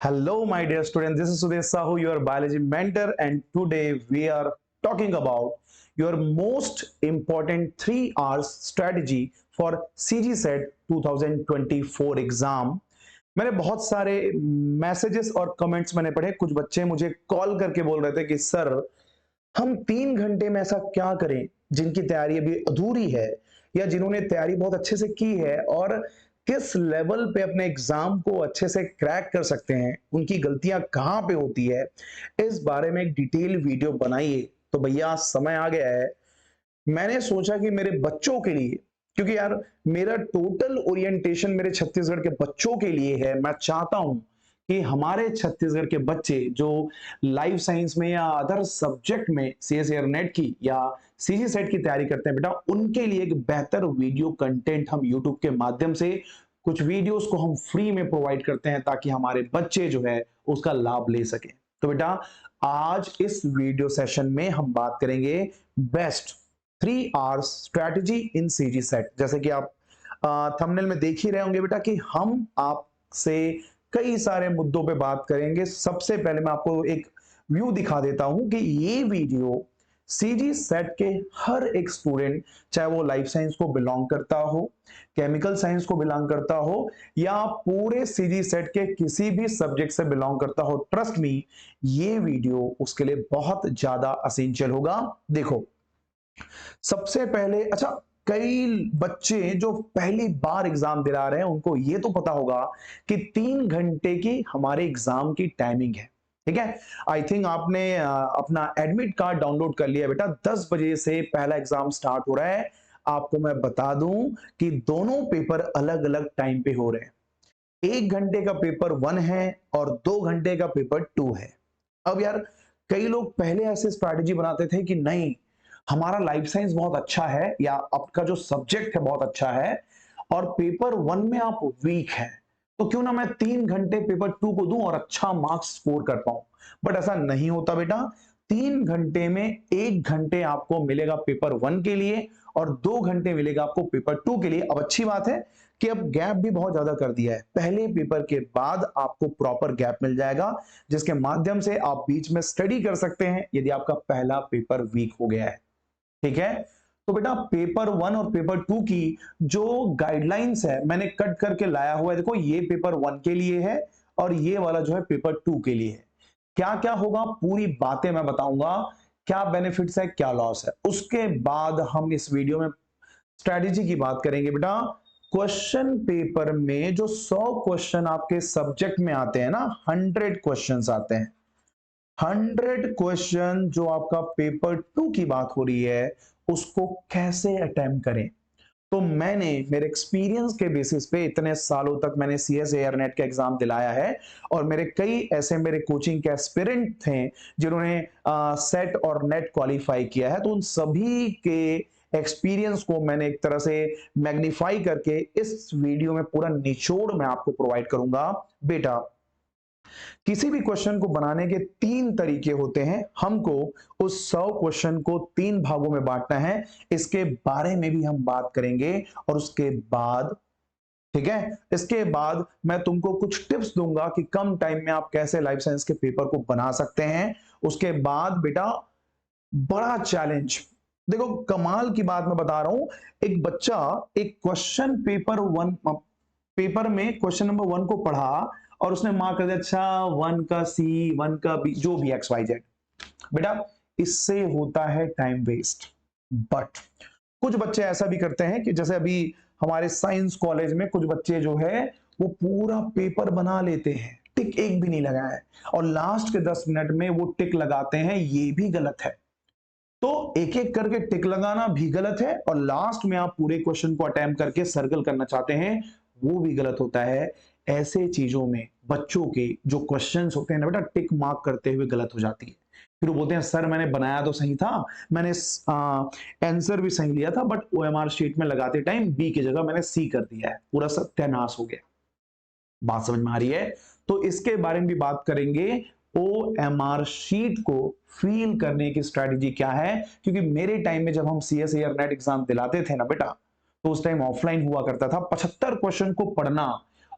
Hello, my dear students. This is Sudesh Sahu, your biology mentor, and today we are talking about your most important 3 hours strategy for CG Set 2024 exam. मैंने बहुत सारे messages और comments मैंने पढ़े। कुछ बच्चे मुझे call करके बोल रहे थे कि सर, हम 3 घंटे में ऐसा क्या करें जिनकी तैयारी अभी अधूरी है या जिन्होंने तैयारी बहुत अच्छे से की है और किस लेवल पे अपने एग्जाम को अच्छे से क्रैक कर सकते हैं, उनकी गलतियां कहां पे होती है, इस बारे में एक डिटेल वीडियो बनाइए। तो भैया समय आ गया है। मैंने सोचा कि मेरे बच्चों के लिए, क्योंकि यार मेरा टोटल ओरिएंटेशन मेरे छत्तीसगढ़ के बच्चों के लिए है। मैं चाहता हूं कि हमारे छत्तीसगढ़ के बच्चे जो लाइफ साइंस में या अदर सब्जेक्ट में सीएस एयर नेट की या सीजी सेट की तैयारी करते हैं बेटा, उनके लिए एक बेहतर वीडियो कंटेंट हम यूट्यूब के माध्यम से कुछ वीडियोस को हम फ्री में प्रोवाइड करते हैं ताकि हमारे बच्चे जो है उसका लाभ ले सके। तो बेटा आज इस वीडियो सेशन में हम बात करेंगे best 3 hours strategy in CG set. जैसे कि आप थंबनेल में देख ही रहे होंगे बेटा कि हम आपसे कई सारे मुद्दों पे बात करेंगे। सबसे पहले मैं आपको एक व्यू दिखा देता हूं कि ये वीडियो सीजी सेट के हर एक स्टूडेंट, चाहे वो लाइफ साइंस को बिलोंग करता हो, केमिकल साइंस को बिलोंग करता हो या पूरे सीजी सेट के किसी भी सब्जेक्ट से बिलोंग करता हो, ट्रस्ट मी ये वीडियो उसके लिए बहुत ज्यादा असेंशियल होगा। देखो, सबसे पहले अच्छा, कई बच्चे जो पहली बार एग्जाम दिला रहे हैं उनको ये तो पता होगा कि 3 घंटे की हमारे एग्जाम की टाइमिंग है। ठीक है, आई थिंक आपने अपना एडमिट कार्ड डाउनलोड कर लिया बेटा। 10 बजे से पहला एग्जाम स्टार्ट हो रहा है। आपको मैं बता दूं कि दोनों पेपर अलग अलग टाइम पे हो रहे हैं। 1 घंटे का पेपर 1 है और 2 घंटे का पेपर 2 है। अब यार कई लोग पहले ऐसे स्ट्रैटेजी बनाते थे कि नहीं, हमारा लाइफ साइंस बहुत अच्छा है या आपका जो सब्जेक्ट है बहुत अच्छा है और पेपर 1 में आप वीक हैं, तो क्यों ना मैं 3 घंटे पेपर 2 को दूं और अच्छा मार्क्स स्कोर कर पाऊं। बट ऐसा नहीं होता बेटा। 3 घंटे में 1 घंटे आपको मिलेगा पेपर 1 के लिए और 2 घंटे मिलेगा आपको पेपर 2 के लिए। अब अच्छी बात है कि अब गैप भी बहुत ज्यादा कर दिया है। पहले पेपर के बाद आपको प्रॉपर गैप मिल जाएगा जिसके माध्यम से आप बीच में स्टडी कर सकते हैं यदि आपका पहला पेपर वीक हो गया है। ठीक है, तो बेटा पेपर 1 और पेपर 2 की जो गाइडलाइंस है मैंने कट करके लाया हुआ है। देखो, ये पेपर 1 के लिए है और ये वाला जो है पेपर 2 के लिए है। क्या क्या होगा पूरी बातें मैं बताऊंगा, क्या बेनिफिट्स है क्या लॉस है। उसके बाद हम इस वीडियो में स्ट्रेटेजी की बात करेंगे बेटा। क्वेश्चन पेपर में जो 100 क्वेश्चन आपके सब्जेक्ट में आते हैं ना, 100 क्वेश्चंस आते हैं। 100 क्वेश्चन जो आपका पेपर 2 की बात हो रही है उसको कैसे अटेम्प्ट करें। तो मैंने मेरे एक्सपीरियंस के बेसिस पे इतने सालों तक मैंने सीएस एयर नेट का एग्जाम दिलाया है और मेरे कई ऐसे मेरे कोचिंग के एस्पिरेंट थे जिन्होंने सेट और नेट क्वालिफाई किया है। तो उन सभी के एक्सपीरियंस को मैंने एक तरह से मैग्नीफाई करके इस वीडियो में पूरा निचोड़ मैं आपको प्रोवाइड करूंगा। बेटा, किसी भी क्वेश्चन को बनाने के 3 तरीके होते हैं। हमको उस 100 क्वेश्चन को 3 भागों में बांटना है, इसके बारे में भी हम बात करेंगे। और उसके बाद, ठीक है, इसके बाद मैं तुमको कुछ टिप्स दूंगा कि कम टाइम में आप कैसे लाइफ साइंस के पेपर को बना सकते हैं। उसके बाद बेटा बड़ा चैलेंज, देखो कमाल की बात मैं बता रहा हूं। एक बच्चा एक क्वेश्चन पेपर 1 पेपर में क्वेश्चन नंबर 1 को पढ़ा और उसने मार्क कर दिया, अच्छा 1 का सी, 1 का बी, जो भी एक्स वाई जेड। बेटा इससे होता है टाइम वेस्ट। बट कुछ बच्चे ऐसा भी करते हैं कि जैसे अभी हमारे साइंस कॉलेज में कुछ बच्चे जो है वो पूरा पेपर बना लेते हैं, टिक एक भी नहीं लगाया है, और लास्ट के 10 मिनट में वो टिक लगाते हैं। ये भी गलत है। तो एक एक करके टिक लगाना भी गलत है और लास्ट में आप पूरे क्वेश्चन को अटेम्प्ट करके सर्कल करना चाहते हैं, वो भी गलत होता है। ऐसे चीजों में बच्चों के जो क्वेश्चंस होते हैं ना बेटा, टिक मार्क करते हुए गलत हो जाती है। फिर वो बोलते हैं सर मैंने बनाया तो सही था, मैंने आंसर भी सही लिया था, बट ओएमआर शीट में लगाते टाइम बी की जगह मैंने सी कर दिया है, पूरा सत्यानाश हो गया। बात समझ में आ रही है? तो इसके बारे में भी बात करेंगे। ओएमआर शीट को फील करने की स्ट्रेटजी क्या है, क्योंकि मेरे टाइम में जब हम सीएस एयर नेट एग्जाम दिलाते थे ना बेटा, तो उस टाइम ऑफलाइन हुआ करता था। 75 क्वेश्चन को पढ़ना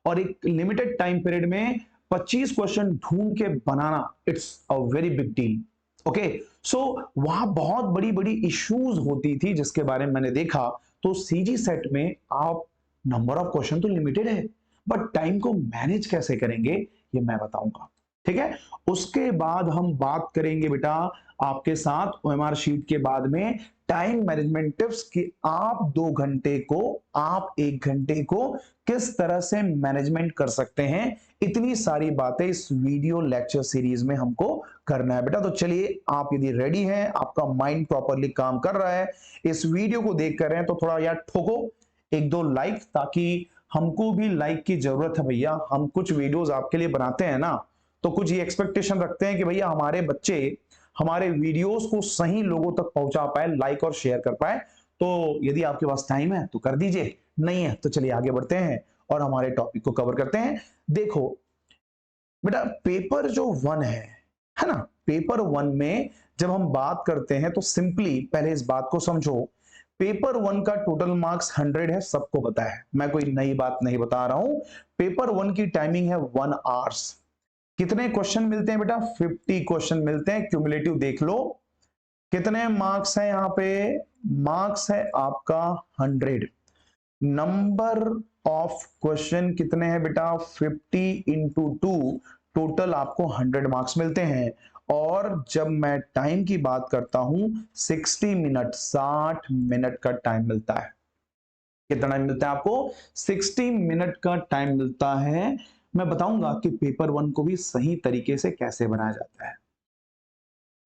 और एक लिमिटेड टाइम पीरियड में 25 क्वेश्चन ढूंढ के बनाना, it's a very big deal. Okay, so वहां बहुत बड़ी बड़ी इश्यूज होती थी जिसके बारे में मैंने देखा। तो सीजी सेट में आप नंबर ऑफ क्वेश्चन तो लिमिटेड है, बट टाइम को मैनेज कैसे करेंगे ये मैं बताऊंगा। ठीक है, उसके बाद हम बात करेंगे बेटा आपके साथ ओएमआर शीट के बाद में टाइम मैनेजमेंट टिप्स कि आप 2 घंटे को, आप 1 घंटे को किस तरह से मैनेजमेंट कर सकते हैं। इतनी सारी बातें इस वीडियो लेक्चर सीरीज में हमको करना है बेटा। तो चलिए, आप यदि रेडी हैं, आपका माइंड प्रॉपरली काम कर रहा है, इस वीडियो को देख कर रहे हैं, तो थोड़ा यार ठोको 1-2 लाइक, ताकि हमको भी लाइक की जरूरत है भैया। हम कुछ वीडियोस आपके लिए बनाते हैं ना, तो कुछ ये एक्सपेक्टेशन रखते हैं कि भैया हमारे बच्चे हमारे वीडियोस को सही लोगों तक पहुंचा पाए, लाइक और शेयर कर पाए। तो यदि आपके पास टाइम है तो कर दीजिए, नहीं है तो चलिए आगे बढ़ते हैं और हमारे टॉपिक को कवर करते हैं। देखो बेटा, पेपर जो 1 है ना, पेपर 1 में जब हम बात करते हैं तो सिंपली पहले इस बात को समझो। पेपर 1 का टोटल मार्क्स 100 है, सबको पता है, मैं कोई नई बात नहीं बता रहा हूं। पेपर 1 की टाइमिंग है 1 आवर्स। कितने क्वेश्चन मिलते हैं बेटा? 50 क्वेश्चन मिलते हैं, क्यूमुलेटिव देख लो। कितने मार्क्स है यहाँ पे? मार्क्स है आपका 100। नंबर ऑफ क्वेश्चन कितने हैं बेटा? 50 इंटू 2, टोटल आपको 100 मार्क्स मिलते हैं। और जब मैं टाइम की बात करता हूं, 60 मिनट, 60 मिनट का टाइम मिलता है। कितना टाइम मिलता है आपको? 60 मिनट का टाइम मिलता है। मैं बताऊंगा कि पेपर 1 को भी सही तरीके से कैसे बनाया जाता है।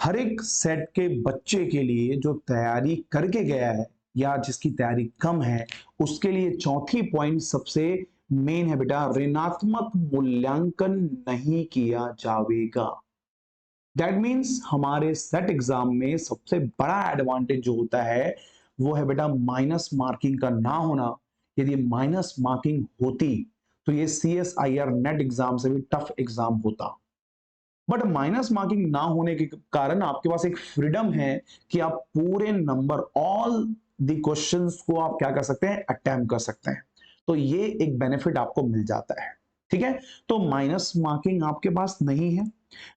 हर एक सेट के बच्चे के लिए जो तैयारी करके गया है या जिसकी तैयारी कम है, उसके लिए चौथी पॉइंट सबसे मेन है बेटा, ऋणात्मक मूल्यांकन नहीं किया जाएगा। दैट मीन्स हमारे सेट एग्जाम में सबसे बड़ा एडवांटेज जो होता है वो है बेटा माइनस मार्किंग का ना होना। यदि माइनस मार्किंग होती तो ये CSIR नेट एग्जाम से भी टफ एग्जाम होता। बट माइनस मार्किंग ना होने के कारण आपके पास एक फ्रीडम है कि आप पूरे नंबर, ऑल द क्वेश्चंस को आप क्या कर सकते हैं? अटेम्प्ट कर सकते हैं। तो ये एक बेनिफिट आपको मिल जाता है। ठीक है, तो माइनस मार्किंग आपके पास नहीं है।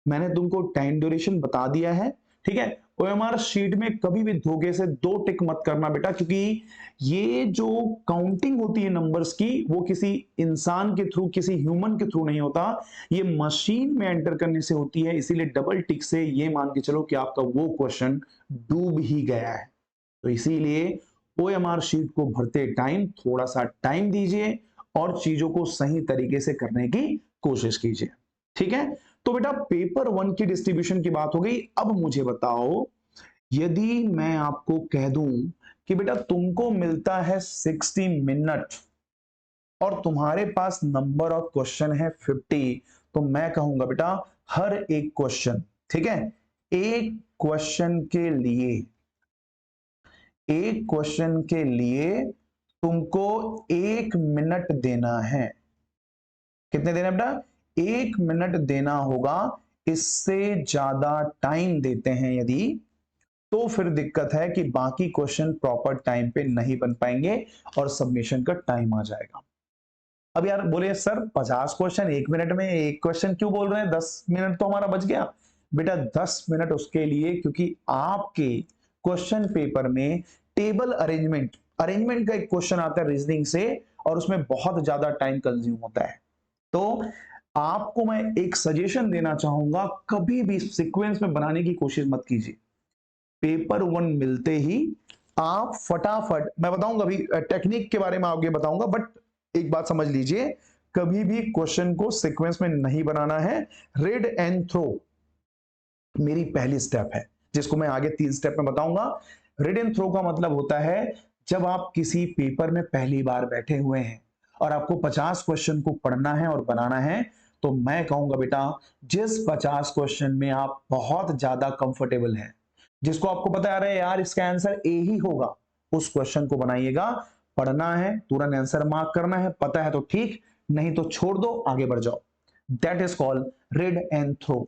मैंने तुमको टाइम ड्यूरेशन बता दिया है। ठीक है, ओएमआर शीट में कभी भी धोखे से 2 टिक मत करना बेटा, क्योंकि ये जो काउंटिंग होती है नंबर्स की, वो किसी इंसान के थ्रू, किसी ह्यूमन के थ्रू नहीं होता, ये मशीन में एंटर करने से होती है। इसीलिए डबल टिक से ये मान के चलो कि आपका वो क्वेश्चन डूब ही गया है। तो इसीलिए ओएमआर शीट को भरते टाइम थोड़ा सा टाइम दीजिए और चीजों को सही तरीके से करने की कोशिश कीजिए। ठीक है, तो बेटा पेपर 1 की डिस्ट्रीब्यूशन की बात हो गई। अब मुझे बताओ, यदि मैं आपको कह दूं कि बेटा तुमको मिलता है 60 मिनट और तुम्हारे पास नंबर ऑफ क्वेश्चन है 50, तो मैं कहूंगा बेटा हर एक क्वेश्चन, ठीक है, एक क्वेश्चन के लिए, एक क्वेश्चन के लिए तुमको 1 मिनट देना है। कितने देना बेटा? 1 मिनट देना होगा। इससे ज्यादा टाइम देते हैं यदि, तो फिर दिक्कत है कि बाकी क्वेश्चन प्रॉपर टाइम पे नहीं बन पाएंगे और सबमिशन का टाइम आ जाएगा। अब यार बोले सर 50 क्वेश्चन 1 मिनट में, एक क्वेश्चन क्यों बोल रहे हैं? 10 मिनट तो हमारा बच गया। बेटा 10 मिनट उसके लिए क्योंकि आपके क्वेश्चन पेपर में टेबल अरेंजमेंट, अरेंजमेंट का एक क्वेश्चन आता है रीजनिंग से, और उसमें बहुत ज्यादा टाइम कंज्यूम होता है। तो आपको मैं एक सजेशन देना चाहूंगा, कभी भी सीक्वेंस में बनाने की कोशिश मत कीजिए। पेपर 1 मिलते ही आप फटाफट, मैं बताऊंगा अभी टेक्निक के बारे में आगे बताऊंगा, बट एक बात समझ लीजिए, कभी भी क्वेश्चन को सीक्वेंस में नहीं बनाना है। रीड एंड थ्रो मेरी पहली स्टेप है, जिसको मैं आगे 3 स्टेप में बताऊंगा। रीड एंड थ्रो का मतलब होता है जब आप किसी पेपर में पहली बार बैठे हुए हैं और आपको 50 क्वेश्चन को पढ़ना है और बनाना है, तो मैं कहूंगा बेटा जिस 50 क्वेश्चन में आप बहुत ज्यादा कंफर्टेबल हैं, जिसको आपको पता आ रहा है यार इसका आंसर ए ही होगा, उस क्वेश्चन को बनाइएगा। पढ़ना है, तुरंत आंसर मार्क करना है, पता है तो ठीक, नहीं तो छोड़ दो, आगे बढ़ जाओ। That is called read and throw.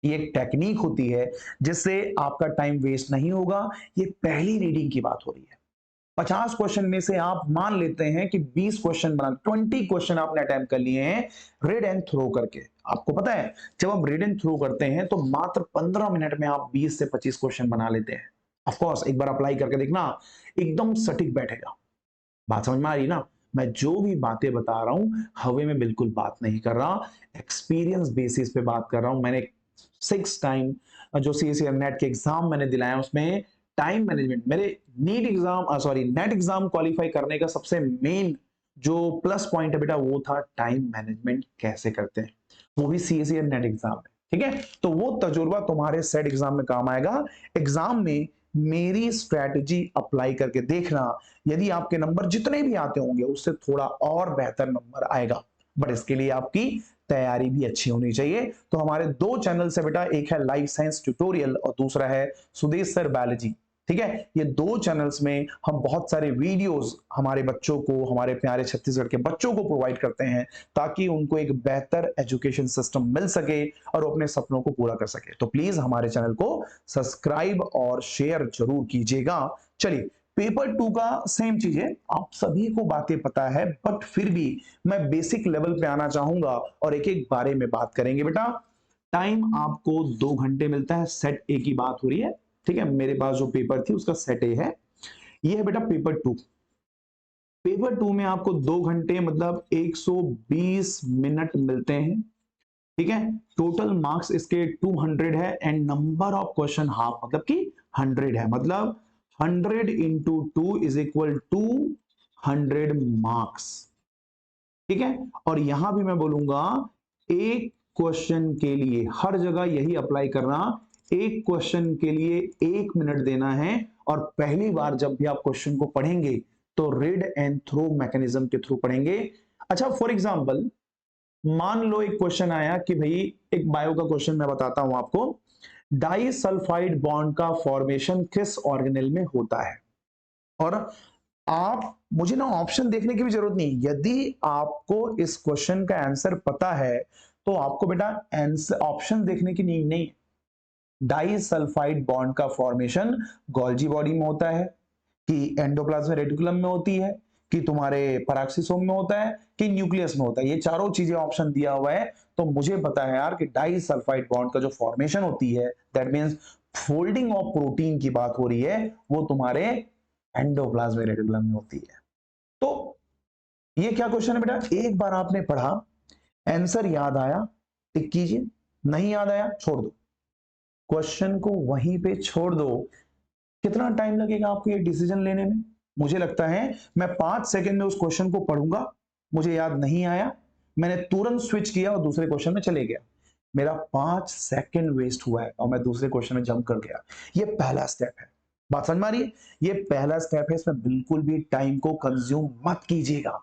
ये एक टेक्निक होती है जिससे आपका टाइम वेस्ट नहीं होगा। ये पहली रीडिंग की बात हो रही है। 50 क्वेश्चन में से आप मान लेते हैं कि 20 क्वेश्चन बना, 20 क्वेश्चन आपने अटेम्प्ट कर लिए हैं रीड एंड थ्रो करके। आपको पता है जब आप रीड एंड थ्रो करते हैं तो मात्र 15 मिनट में आप 20 से 25 क्वेश्चन बना लेते हैं। ऑफ कोर्स एक बार अप्लाई करके देखना, एकदम सटीक बैठेगा। बात समझ में आ रही ना? मैं जो भी बातें बता रहा हूं हवे में बिल्कुल बात नहीं कर रहा, एक्सपीरियंस बेसिस पे बात कर रहा हूं। मैंने 6 टाइम जो सीएससी नेट के एग्जाम मैंने दिलाया उसमें टाइम मैनेजमेंट, मेरे NEET exam sorry NET exam qualify करने का सबसे मेन जो प्लस पॉइंट है बेटा वो था टाइम मैनेजमेंट कैसे करते हैं, वो भी सीएससी नेट एग्जाम में। ठीक है, तो वो तजुर्बा तुम्हारे सेट एग्जाम में काम आएगा। एग्जाम में मेरी स्ट्रेटजी अप्लाई करके देखना, यदि आपके नंबर जितने भी आते होंगे उससे थोड़ा और बेहतर नंबर आएगा, बट इसके लिए आपकी तैयारी भी अच्छी होनी चाहिए। तो हमारे दो चैनल से बेटा, एक है लाइफ साइंस ट्यूटोरियल और दूसरा है सुदेश सर बायोलॉजी। ठीक है, ये दो चैनल्स में हम बहुत सारे वीडियोस हमारे बच्चों को, हमारे प्यारे छत्तीसगढ़ के बच्चों को प्रोवाइड करते हैं ताकि उनको एक बेहतर एजुकेशन सिस्टम मिल सके और वो अपने सपनों को पूरा कर सके। तो प्लीज हमारे चैनल को सब्सक्राइब और शेयर जरूर कीजिएगा। चलिए, पेपर 2 का सेम चीज है, आप सभी को बातें पता है, बट फिर भी मैं बेसिक लेवल पे आना चाहूंगा और एक एक बारे में बात करेंगे। बेटा टाइम आपको 2 घंटे मिलता है, सेट ए की बात हो रही है। ठीक है, मेरे पास जो पेपर थी उसका सेट ए है, ये है बेटा पेपर 2। पेपर 2 में आपको 2 घंटे मतलब 120 मिनट मिलते हैं। ठीक है, टोटल मार्क्स इसके 200 है and number of question half मतलब कि 100 है, मतलब 100 into 2 is equal to 100 marks. ठीक है, और यहां भी मैं बोलूंगा एक क्वेश्चन के लिए हर जगह यही अप्लाई करना, एक क्वेश्चन के लिए 1 मिनट देना है। और पहली बार जब भी आप क्वेश्चन को पढ़ेंगे तो रीड एंड थ्रो मैकेनिज्म के थ्रू पढ़ेंगे। अच्छा, फॉर एग्जाम्पल मान लो एक क्वेश्चन आया कि भाई, एक बायो का क्वेश्चन मैं बताता हूं आपको, डाई सल्फाइड बॉन्ड का फॉर्मेशन किस ऑर्गेनेल में होता है। और आप, मुझे ना ऑप्शन देखने की भी जरूरत नहीं, यदि आपको इस क्वेश्चन का आंसर पता है तो आपको बेटा आंसर ऑप्शन देखने की नीड नहीं। डाई सल्फाइड बॉन्ड का फॉर्मेशन गोल्जी बॉडी में होता है, कि एंडोप्लाज्मिक रेटिकुलम में होती है, कि तुम्हारे पैराक्सिसोम में होता है, कि न्यूक्लियस में होता है। ये चारों चीजें ऑप्शन दिया हुआ है, तो मुझे पता है यार कि डाई सल्फाइड बॉन्ड का जो फॉर्मेशन होती है, that means folding of protein की बात हो रही है, वो तुम्हारे एंडोप्लाज्मिक रेटिकुलम में होती है। तो ये क्या क्वेश्चन है बेटा, एक बार आपने पढ़ा, आंसर याद आया टिक कीजिए, नहीं याद आया छोड़ दो, क्वेश्चन को वहीं पे छोड़ दो। कितना टाइम लगेगा आपको ये डिसीजन लेने में? मुझे लगता है मैं 5 सेकंड में उस क्वेश्चन को पढ़ूंगा, मुझे याद नहीं आया, मैंने तुरंत स्विच किया और दूसरे क्वेश्चन में चले गया, मेरा 5 सेकंड वेस्ट हुआ है और मैं दूसरे क्वेश्चन में जंप कर गया। ये पहला स्टेप है, बात समझ में आ रही है? ये पहला स्टेप है, इसमें बिल्कुल भी टाइम को कंज्यूम मत कीजिएगा,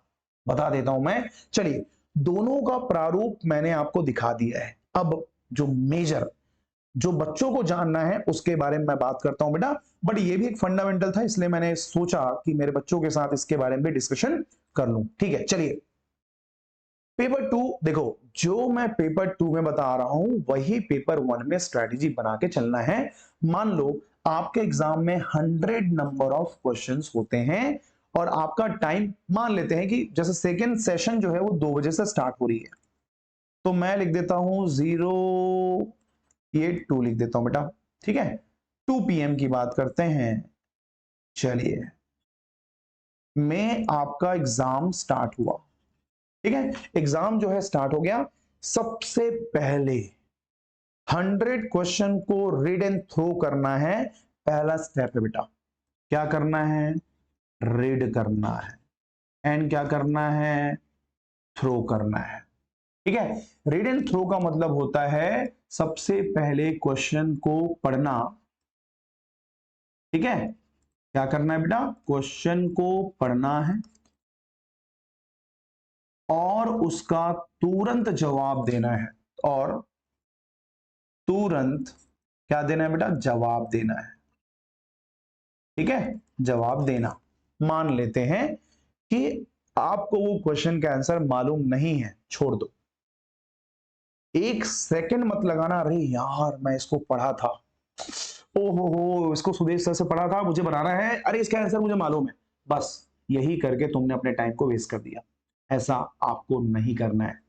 बता देता हूं मैं। चलिए, दोनों का प्रारूप मैंने आपको दिखा दिया है। अब जो मेजर, जो बच्चों को जानना है उसके बारे में मैं बात करता हूं बेटा, बट ये भी एक फंडामेंटल था, इसलिए मैंने सोचा कि मेरे बच्चों के साथ इसके बारे में डिस्कशन कर लूं। ठीक है, चलिए पेपर 2 देखो, जो मैं पेपर 2 में बता रहा हूं वही पेपर 1 में स्ट्रेटेजी बना के चलना है। मान लो आपके एग्जाम में 100 नंबर ऑफ क्वेश्चंस होते हैं और आपका टाइम मान लेते हैं कि जैसे सेकेंड सेशन जो है वो 2 बजे से स्टार्ट हो रही है, तो मैं लिख देता हूं 2 लिख देता हूं बेटा। ठीक है, 2 PM की बात करते हैं। चलिए, में आपका एग्जाम स्टार्ट हुआ। ठीक है, एग्जाम जो है स्टार्ट हो गया। सबसे पहले 100 क्वेश्चन को रीड एंड थ्रो करना है, पहला स्टेप है बेटा। क्या करना है? रीड करना है एंड क्या करना है? थ्रो करना है। ठीक है, रीड एंड थ्रो का मतलब होता है सबसे पहले क्वेश्चन को पढ़ना। ठीक है, क्या करना है बेटा? क्वेश्चन को पढ़ना है और उसका तुरंत जवाब देना है, और तुरंत क्या देना है बेटा? जवाब देना है। ठीक है, जवाब देना। मान लेते हैं कि आपको वो क्वेश्चन का आंसर मालूम नहीं है, छोड़ दो, 1 सेकंड मत लगाना, अरे यार मैं इसको पढ़ा था, ओहो हो इसको सुदेश सर से पढ़ा था, मुझे बनाना है, अरे इसका आंसर मुझे मालूम है, बस यही करके तुमने अपने टाइम को वेस्ट कर दिया। ऐसा आपको नहीं करना है।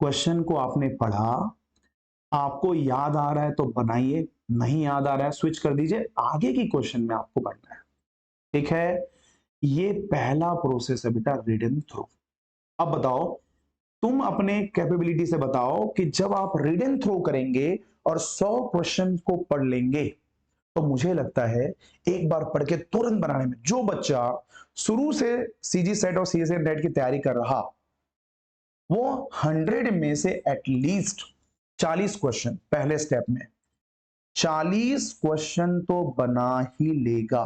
क्वेश्चन को आपने पढ़ा, आपको याद आ रहा है तो बनाइए, नहीं याद आ रहा है स्विच कर दीजिए, आगे की क्वेश्चन में आपको पढ़ना है। ठीक है, ये पहला प्रोसेस है बेटा रीड एंड थ्रो। अब बताओ, तुम अपने कैपेबिलिटी से बताओ कि जब आप रीड एंड थ्रो करेंगे और 100 क्वेश्चन को पढ़ लेंगे, तो मुझे लगता है एक बार पढ़ के तुरंत बनाने में जो बच्चा शुरू से सीजी सेट और सीएसए नेट की तैयारी कर रहा, वो 100 में से एटलीस्ट 40 क्वेश्चन पहले स्टेप में 40 क्वेश्चन तो बना ही लेगा।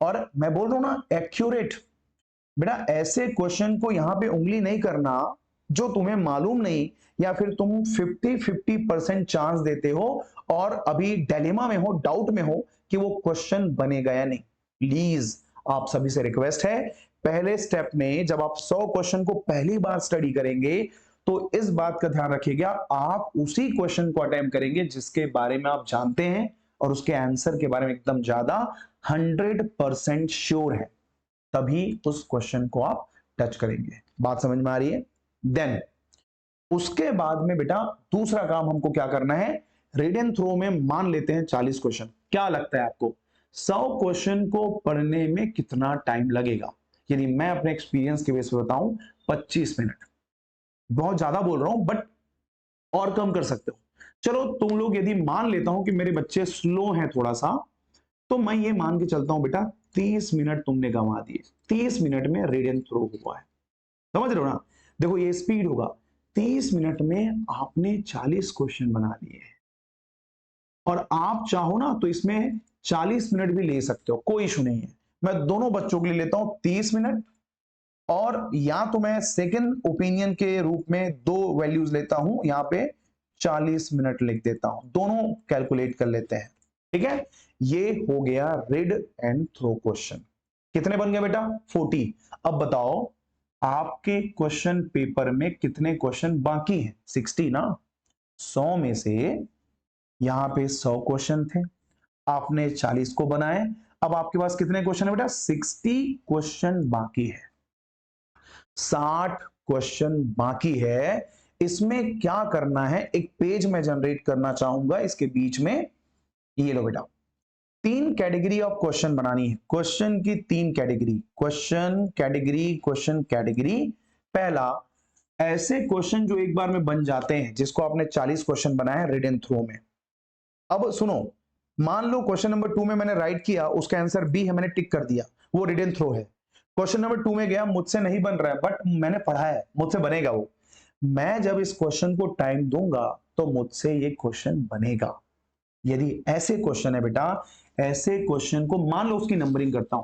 और मैं बोल रहा हूं ना एक्यूरेट, बेटा ऐसे क्वेश्चन को यहां पे उंगली नहीं करना जो तुम्हें मालूम नहीं, या फिर तुम 50-50% चांस देते हो और अभी डिलेमा में हो, डाउट में हो कि वो क्वेश्चन बनेगा या नहीं। प्लीज आप सभी से रिक्वेस्ट है, पहले स्टेप में जब आप 100 क्वेश्चन को पहली बार स्टडी करेंगे तो इस बात का ध्यान रखिएगा, आप उसी क्वेश्चन को अटेम्प्ट करेंगे जिसके बारे में आप जानते हैं और उसके आंसर के बारे में एकदम ज्यादा 100% श्योर है, तभी उस क्वेश्चन को आप टच करेंगे। बात समझ में आ रही है? देन उसके बाद में बेटा दूसरा काम हमको क्या करना है, रीड एंड थ्रो में मान लेते हैं 40 क्वेश्चन। क्या लगता है आपको 100 क्वेश्चन को पढ़ने में कितना टाइम लगेगा? यदि मैं अपने एक्सपीरियंस के बेस पे बताऊं 25 मिनट। बहुत ज्यादा बोल रहा हूं बट और कम कर सकते हो। चलो तुम लोग, यदि मान लेता हूं कि मेरे बच्चे स्लो हैं थोड़ा सा, तो मैं ये मान के चलता हूं बेटा 30 मिनट तुमने गंवा दिए। 30 मिनट में रीड एंड थ्रो हुआ है, समझ रहे हो ना? देखो ये स्पीड होगा, 30 मिनट में आपने 40 क्वेश्चन बना लिए और आप चाहो ना तो इसमें 40 मिनट भी ले सकते हो, कोई इशू नहीं है। मैं दोनों बच्चों के लिए लेता हूं 30 मिनट, और या तो मैं सेकंड ओपिनियन के रूप में दो वैल्यूज लेता हूं, यहां पे 40 मिनट लिख देता हूं, दोनों कैलकुलेट कर लेते हैं। ठीक है, ये हो गया रीड एंड थ्रो क्वेश्चन। कितने बन गए बेटा? 40। अब बताओ आपके क्वेश्चन पेपर में कितने क्वेश्चन बाकी हैं? 60 ना। 100 में से यहां पे 100 क्वेश्चन थे, आपने 40 को बनाए, अब आपके पास कितने क्वेश्चन है बेटा? 60 क्वेश्चन बाकी है, 60 क्वेश्चन बाकी है। इसमें क्या करना है, एक पेज में जनरेट करना चाहूंगा इसके बीच में। ये लो बेटा, 3 कैटेगरी ऑफ क्वेश्चन बनानी है, क्वेश्चन की 3 category, question category, question category. पहला, ऐसे क्वेश्चन जो एक बार में बन जाते हैं, जिसको आपने 40 क्वेश्चन बनाए रीड एंड थ्रो में। अब सुनो, मान लो क्वेश्चन नंबर 2 में मैंने राइट किया, उसका आंसर बी है, मैंने टिक कर दिया, वो रीड एंड थ्रो है। क्वेश्चन नंबर 2 में गया, मुझसे नहीं बन रहा है बट मैंने पढ़ा है, मुझसे बनेगा वो। मैं जब इस क्वेश्चन को टाइम दूंगा तो मुझसे ये क्वेश्चन बनेगा। यदि ऐसे क्वेश्चन है बेटा, ऐसे क्वेश्चन को मान लो, उसकी नंबरिंग करता हूं,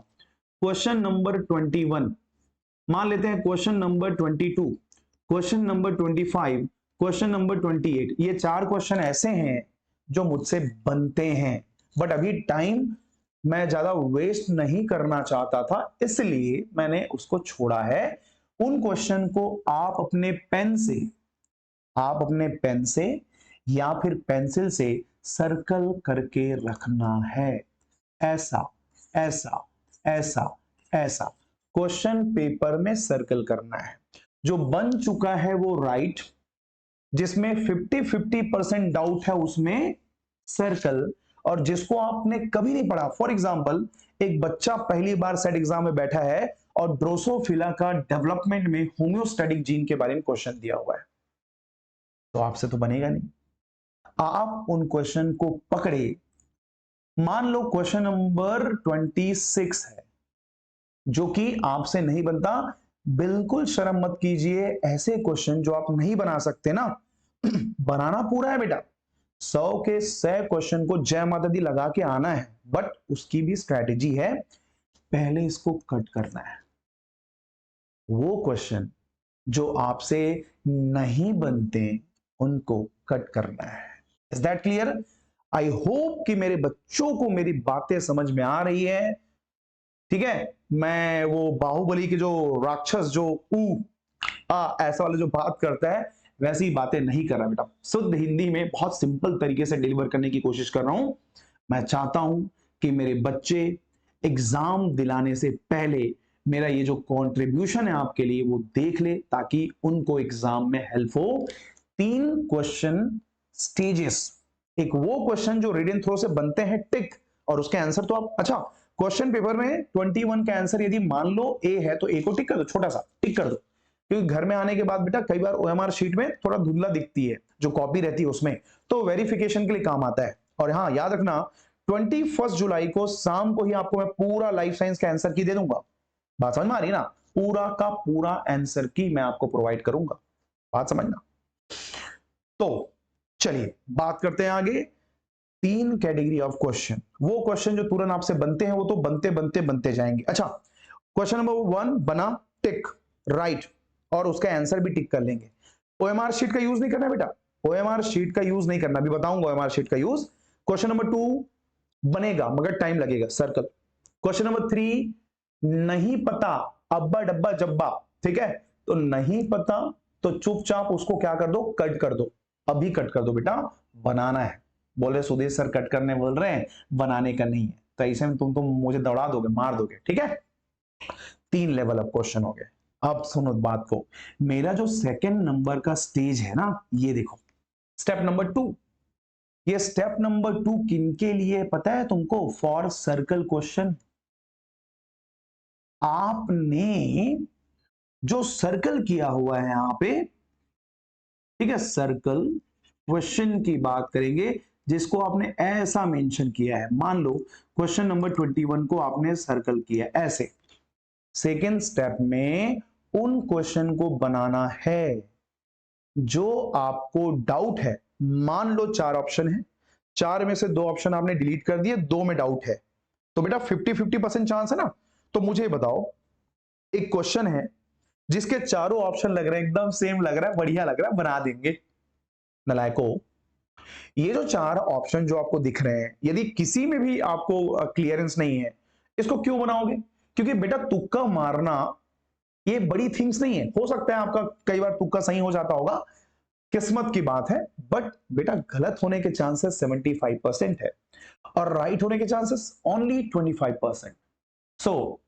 क्वेश्चन नंबर 21, मान लेते हैं question number 22, question number 25, question number 28। ये 4 क्वेश्चन ऐसे हैं जो मुझसे बनते हैं, बट अभी टाइम मैं ज्यादा वेस्ट नहीं करना चाहता था, इसलिए मैंने उसको छोड़ा है। उन क्वेश्चन को आप अपने पेन से, आप अपने पेन से या फिर पेंसिल से सर्कल करके रखना है, ऐसा ऐसा ऐसा ऐसा क्वेश्चन पेपर में सर्कल करना है। जो बन चुका है वो राइट, जिसमें 50-50% डाउट है उसमें सर्कल, और जिसको आपने कभी नहीं पढ़ा, फॉर एग्जांपल एक बच्चा पहली बार सेट एग्जाम में बैठा है और ड्रोसोफिला का डेवलपमेंट में होम्योस्टैटिक जीन के बारे में क्वेश्चन दिया हुआ है, तो आपसे तो बनेगा नहीं। आप उन क्वेश्चन को पकड़े, मान लो क्वेश्चन नंबर 26 है जो कि आपसे नहीं बनता, बिल्कुल शर्म मत कीजिए, ऐसे क्वेश्चन जो आप नहीं बना सकते ना, बनाना पूरा है बेटा, 100 के 100 क्वेश्चन को जय माता दी लगा के आना है, बट उसकी भी स्ट्रैटेजी है, पहले इसको कट करना है। वो क्वेश्चन जो आपसे नहीं बनते उनको कट करना है। Is that clear? I hope कि मेरे बच्चों को मेरी बातें समझ में आ रही है। ठीक है, मैं वो बाहुबली के जो राक्षस जो ऐसा वाला जो बात करता है वैसी बातें नहीं कर रहा बेटा, शुद्ध हिंदी में बहुत सिंपल तरीके से डिलीवर करने की कोशिश कर रहा हूं। मैं चाहता हूं कि मेरे बच्चे एग्जाम दिलाने से पहले मेरा ये जो कंट्रीब्यूशन है आपके लिए वो देख ले, ताकि उनको एग्जाम में हेल्प हो। 3 क्वेश्चन स्टेजेस, एक वो क्वेश्चन जो रीड एंड थ्रो से बनते हैं टिक, और उसके आंसर तो आप, अच्छा क्वेश्चन पेपर में 21 का आंसर यदि मान लो ए है तो ए को टिक कर दो, छोटा सा टिक कर दो, क्योंकि घर में आने के बाद बेटा कई बार ओएमआर शीट में थोड़ा धुंधला दिखती है जो कॉपी रहती है उसमें, तो वेरिफिकेशन के लिए काम आता है। और हाँ याद रखना 21 जुलाई को शाम को ही आपको मैं पूरा लाइफ साइंस का आंसर की दे दूंगा। बात समझ में आ रही है ना, पूरा का पूरा आंसर की मैं आपको प्रोवाइड करूंगा, बात समझना। तो चलिए बात करते हैं आगे। 3 कैटेगरी ऑफ क्वेश्चन, वो क्वेश्चन जो तुरंत आपसे बनते हैं वो तो बनते बनते बनते जाएंगे। अच्छा क्वेश्चन नंबर 1 बना, टिक, राइट, और उसका आंसर भी टिक कर लेंगे। ओएमआर शीट का यूज नहीं करना बेटा, ओएमआर शीट का यूज नहीं करना, अभी बताऊंगा ओएमआर शीट का यूज। क्वेश्चन नंबर 2 बनेगा मगर टाइम लगेगा, सर्कल। क्वेश्चन नंबर 3 नहीं पता, अब्बा डब्बा जब्बा, ठीक है, तो नहीं पता तो चुपचाप उसको क्या कर दो, कट कर दो, अभी कट कर दो बेटा, बनाना है। बोले सुदेश सर कट करने बोल रहे हैं, बनाने का नहीं है, तो ऐसे में तुम मुझे दौड़ा दोगे, मार दोगे, ठीक है। 3 लेवल अप क्वेश्चन हो गए। अब सुनो बात को, मेरा जो सेकंड नंबर का स्टेज है ना, ये देखो स्टेप नंबर 2, ये स्टेप नंबर 2 किनके लिए पता है तुमको, फॉर सर्कल क्वेश्चन। आपने जो सर्कल किया हुआ है यहां पे, ठीक है, सर्कल क्वेश्चन की बात करेंगे जिसको आपने ऐसा मेंशन किया है। मान लो क्वेश्चन नंबर 21 को आपने सर्कल किया ऐसे, सेकेंड स्टेप में उन क्वेश्चन को बनाना है जो आपको डाउट है। मान लो 4 ऑप्शन है, 4 में से 2 ऑप्शन आपने डिलीट कर दिए, 2 में डाउट है, तो बेटा 50-50% चांस है ना। तो मुझे बताओ, एक क्वेश्चन है जिसके चारों ऑप्शन लग रहे हैं एकदम सेम लग रहा है, बढ़िया लग रहा है, बना देंगे। नलायको, ये जो 4 ऑप्शन जो आपको दिख रहे हैं, यदि किसी में भी आपको क्लियरेंस नहीं है, इसको क्यों बनाओगे? क्योंकि बेटा तुक्का मारना ये बड़ी थिंग्स नहीं है, हो सकता है आपका कई बार तुक्का सही हो जाता होगा, किस्मत की बात है, बट बेटा गलत होने के चांसेस 75% है और राइट होने के चांसेस ओनली 25%। सो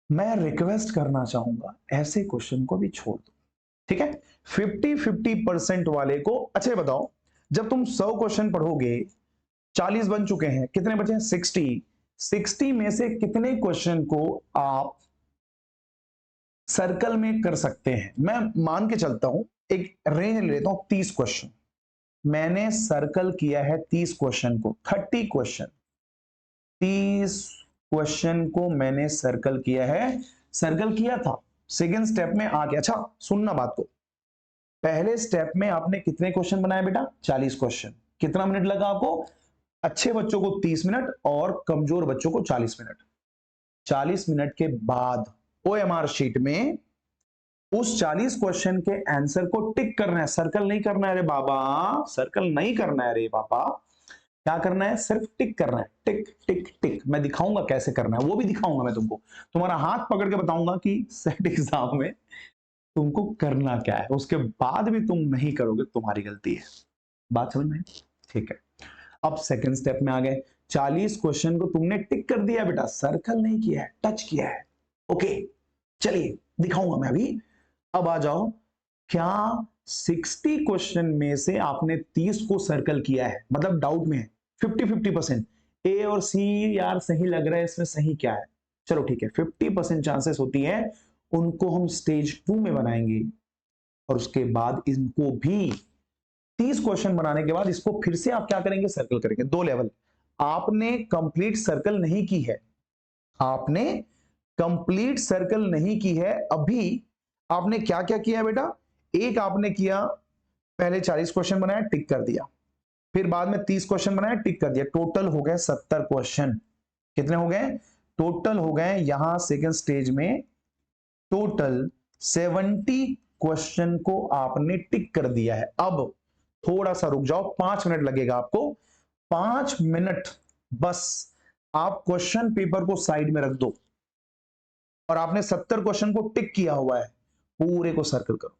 मैं रिक्वेस्ट करना चाहूंगा ऐसे क्वेश्चन को भी छोड़ दो, ठीक है। 50-50% वाले को, अच्छा बताओ, जब तुम 100 क्वेश्चन पढ़ोगे, 40 बन चुके हैं, कितने बचे हैं? 60 में से कितने क्वेश्चन को आप सर्कल में कर सकते हैं? मैं मान के चलता हूं, एक रेंज ले लेता हूं, 30 क्वेश्चन मैंने सर्कल किया है, 30 क्वेश्चन को, 30 क्वेश्चन, 30 क्वेश्चन को मैंने सर्कल किया है, सर्कल किया था, सेकेंड स्टेप में आ गया। अच्छा सुनना बात को, पहले स्टेप में आपने कितने क्वेश्चन बनाए बेटा? 40 क्वेश्चन। कितना मिनट लगा आपको? अच्छे बच्चों को 30 मिनट और कमजोर बच्चों को 40 मिनट। 40 मिनट के बाद ओएमआर शीट में उस 40 क्वेश्चन के आंसर को टिक करना है, सर्कल नहीं करना है रे बाबा, सर्कल नहीं करना है रे बाबा, क्या करना है? सिर्फ टिक करना है, टिक टिक टिक। मैं दिखाऊंगा कैसे करना है, वो भी दिखाऊंगा मैं तुमको, तुम्हारा हाथ पकड़ के बताऊंगा कि सेट एग्जाम में तुमको करना क्या है, उसके बाद भी तुम नहीं करोगे तुम्हारी गलती है। बात समझ में? ठीक है, अब सेकंड स्टेप में आ गए। 40 क्वेश्चन को तुमने टिक कर दिया बेटा, सर्कल नहीं किया है, टच किया है, ओके। चलिए दिखाऊंगा मैं अभी। अब आ जाओ, क्या 60 क्वेश्चन में से आपने 30 को सर्कल किया है, मतलब डाउट में है, 50-50%, ए और सी यार सही लग रहा है, इसमें सही क्या है? चलो ठीक है, 50% चांसेस होती है, उनको हम स्टेज 2 में बनाएंगे और उसके बाद इनको भी 30 क्वेश्चन बनाने के बाद इसको फिर से आप क्या करेंगे? सर्कल करेंगे। 2 लेवल। आपने कंप्लीट सर्कल नहीं की है, आपने कंप्लीट सर्कल नहीं की है, अभी आपने क्या क्या किया है बेटा? एक आपने किया, पहले 40 क्वेश्चन बनाया, टिक कर दिया, फिर बाद में 30 क्वेश्चन बनाया, टिक कर दिया, टोटल हो गए 70 क्वेश्चन। कितने हो गए? टोटल हो गए यहां सेकेंड स्टेज में टोटल 70 क्वेश्चन को आपने टिक कर दिया है। अब थोड़ा सा रुक जाओ, 5 मिनट लगेगा आपको, 5 मिनट बस आप क्वेश्चन पेपर को साइड में रख दो और आपने 70 क्वेश्चन को टिक किया हुआ है, पूरे को सर्कल करो।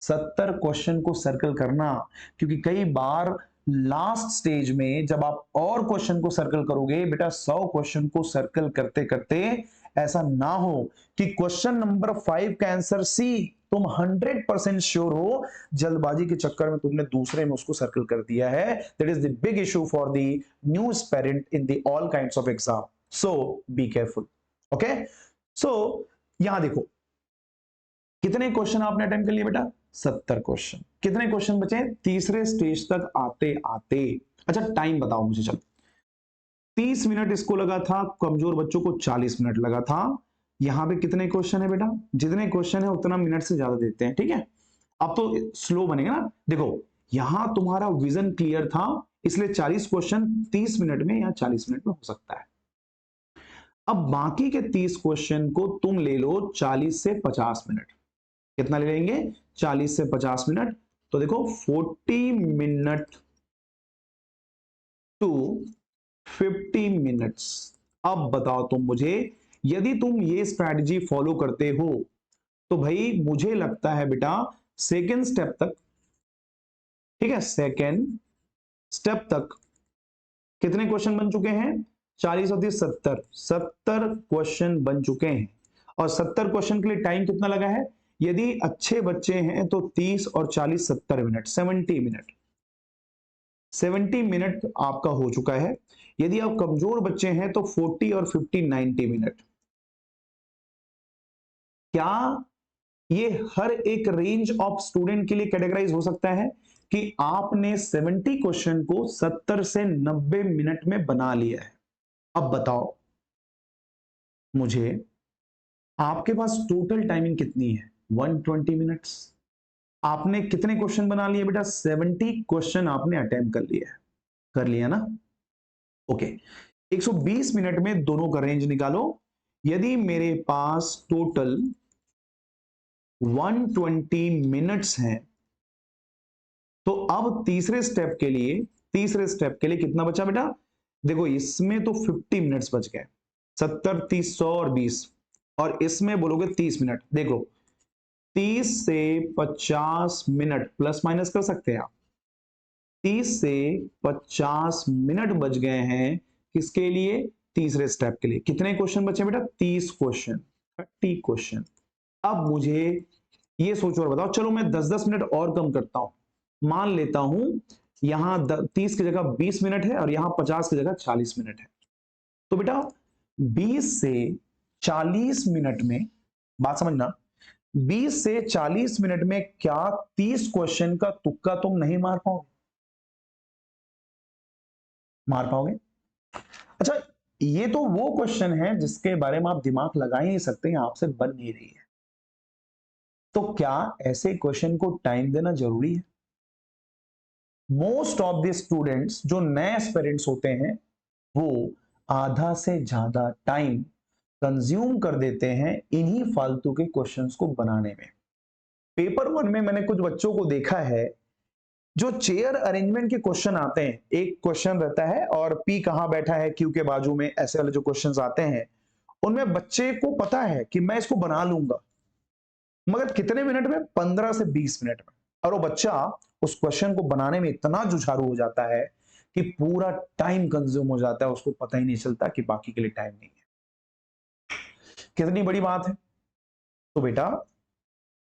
70 क्वेश्चन को सर्कल करना, क्योंकि कई बार लास्ट स्टेज में जब आप और क्वेश्चन को सर्कल करोगे बेटा, 100 क्वेश्चन को सर्कल करते करते ऐसा ना हो कि क्वेश्चन नंबर 5 का आंसर सी तुम 100% श्योर हो, जल्दबाजी के चक्कर में तुमने दूसरे में उसको सर्कल कर दिया है। That is the big issue for the new aspirant in the all kinds of exam, so be careful. Okay, so यहां देखो कितने क्वेश्चन आपने अटेम्प्ट कर लिए बेटा, 70 क्वेश्चन। कितने क्वेश्चन बचे तीसरे स्टेज तक आते आते? अच्छा टाइम बताओ मुझे, चलो 30 मिनट इसको लगा था, कमजोर बच्चों को 40 मिनट लगा था। यहां पे कितने क्वेश्चन है बेटा, जितने क्वेश्चन है उतना मिनट से ज्यादा देते हैं, ठीक है। अब तो स्लो बनेगा ना, देखो यहां तुम्हारा विजन क्लियर था, इसलिए 40 क्वेश्चन 30 मिनट में या 40 मिनट में हो सकता है। अब बाकी के 30 क्वेश्चन को तुम ले लो 40 से 50 मिनट। कितना ले लेंगे, 40 से 50 मिनट। तो देखो 40 मिनट टू 50 मिनट्स। अब बताओ तुम मुझे, यदि तुम ये स्ट्रैटेजी फॉलो करते हो तो भाई मुझे लगता है बेटा सेकेंड स्टेप तक, ठीक है, सेकेंड स्टेप तक कितने क्वेश्चन बन चुके हैं, 40 और 30 70 क्वेश्चन बन चुके हैं। और 70 क्वेश्चन के लिए टाइम कितना लगा है, यदि अच्छे बच्चे हैं तो 30 और 40 70 मिनट, 70 मिनट, 70 मिनट आपका हो चुका है। यदि आप कमजोर बच्चे हैं तो 40 और 50 90 मिनट। क्या ये हर एक रेंज ऑफ स्टूडेंट के लिए कैटेगराइज हो सकता है कि आपने 70 क्वेश्चन को 70 से 90 मिनट में बना लिया है? अब बताओ मुझे, आपके पास टोटल टाइमिंग कितनी है, 120 मिनट्स। आपने कितने क्वेश्चन बना लिए बेटा, 70 क्वेश्चन आपने अटेम्प्ट कर लिया है, कर लिया ना। ओके, 120 मिनट में दोनों का रेंज निकालो। यदि मेरे पास टोटल 120 मिनट्स हैं तो अब तीसरे स्टेप के लिए कितना बचा बेटा, देखो इसमें तो 50 मिनट्स बच गए, 70 30 100 और 20, और इसमें बोलोगे 30 मिनट। देखो 30 से 50 मिनट प्लस माइनस कर सकते हैं आप, 30 से 50 मिनट बच गए हैं किसके लिए, तीसरे स्टेप के लिए। कितने क्वेश्चन बचे बेटा, 30 क्वेश्चन, 30 क्वेश्चन। अब मुझे ये सोचो और बताओ, चलो मैं 10-10 मिनट और कम करता हूं, मान लेता हूं यहां 30 की जगह 20 मिनट है और यहां 50 की जगह 40 मिनट है। तो बेटा 20 से 40 मिनट में, बात समझना, 20 से 40 मिनट में क्या 30 क्वेश्चन का तुक्का तुम नहीं मार पाओगे, मार पाओगे? अच्छा ये तो वो क्वेश्चन है जिसके बारे में आप दिमाग लगा ही नहीं सकते, आपसे बन नहीं रही है, तो क्या ऐसे क्वेश्चन को टाइम देना जरूरी है? मोस्ट ऑफ द स्टूडेंट्स जो नए एस्पिरेंट्स होते हैं वो आधा से ज्यादा टाइम कंज्यूम कर देते हैं इन्हीं फालतू के क्वेश्चंस को बनाने में। पेपर 1 में मैंने कुछ बच्चों को देखा है, जो चेयर अरेंजमेंट के क्वेश्चन आते हैं, एक क्वेश्चन रहता है और पी कहां बैठा है क्यू के बाजू में, ऐसे वाले जो क्वेश्चंस आते हैं उनमें बच्चे को पता है कि मैं इसको बना लूंगा, मगर कितने मिनट में, 15 से 20 मिनट में। और वो बच्चा उस क्वेश्चन को बनाने में इतना जुझारू हो जाता है कि पूरा टाइम कंज्यूम हो जाता है, उसको पता ही नहीं चलता कि बाकी के लिए टाइम नहीं है। कितनी बड़ी बात है। तो बेटा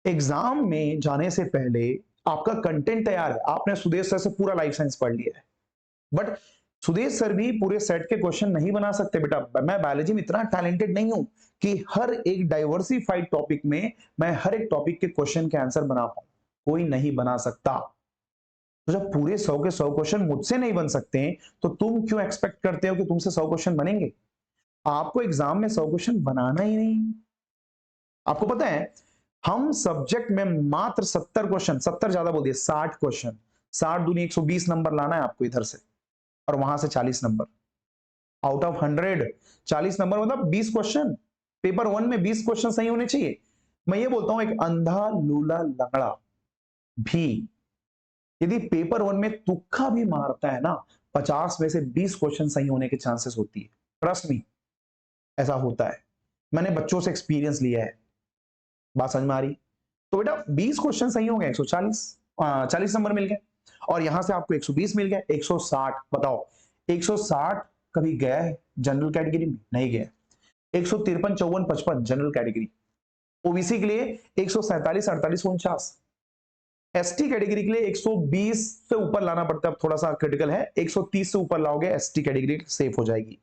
एग्जाम में जाने से पहले आपका कंटेंट तैयार है, आपने सुदेश सर से पूरा लाइफ साइंस पढ़ लिया है, बट सुदेश सर भी पूरे सेट के क्वेश्चन नहीं बना सकते बेटा। मैं बायोलॉजी में इतना टैलेंटेड नहीं हूं कि हर एक डाइवर्सिफाइड टॉपिक में मैं हर एक टॉपिक के क्वेश्चन के आंसर बना पाऊं, कोई नहीं बना सकता। तो जब पूरे 100 के 100 क्वेश्चन मुझसे नहीं बन सकते तो तुम क्यों एक्सपेक्ट करते हो कि तुमसे 100 क्वेश्चन बनेंगे? आपको एग्जाम में 100 क्वेश्चन बनाना ही नहीं। आपको पता है हम सब्जेक्ट में मात्र 70 क्वेश्चन, 70 ज्यादा बोल दिए, 60 क्वेश्चन, 60 दूनी 120 नंबर लाना है आपको इधर से, और वहां से 40 नंबर आउट ऑफ 100, 40 नंबर मतलब 20 क्वेश्चन। पेपर 1 में 20 क्वेश्चन सही होने चाहिए। मैं ये बोलता हूं एक अंधा लूला लंगड़ा भी यदि पेपर 1 में तुक्का भी मारता है ना, 50 में से 20 क्वेश्चन सही होने के चांसेस होती है, ट्रस्ट मी, ऐसा होता है, मैंने बच्चों से एक्सपीरियंस लिया है। बात समझ में आ रही? तो बेटा 20 क्वेश्चन सही हो गए, 140, 40 नंबर मिल गए। और यहां से आपको 120 मिल गया, 160 बताओ 160 कभी गया है जनरल कैटेगरी में? नहीं गया। 153 54 55 जनरल कैटेगरी। ओबीसी के लिए 147 48 49। एसटी कैटेगरी के लिए 120 से ऊपर लाना पड़ता है, अब थोड़ा सा क्रिटिकल है, 130 से ऊपर लाओगे एसटी कैटेगरी सेफ हो जाएगी।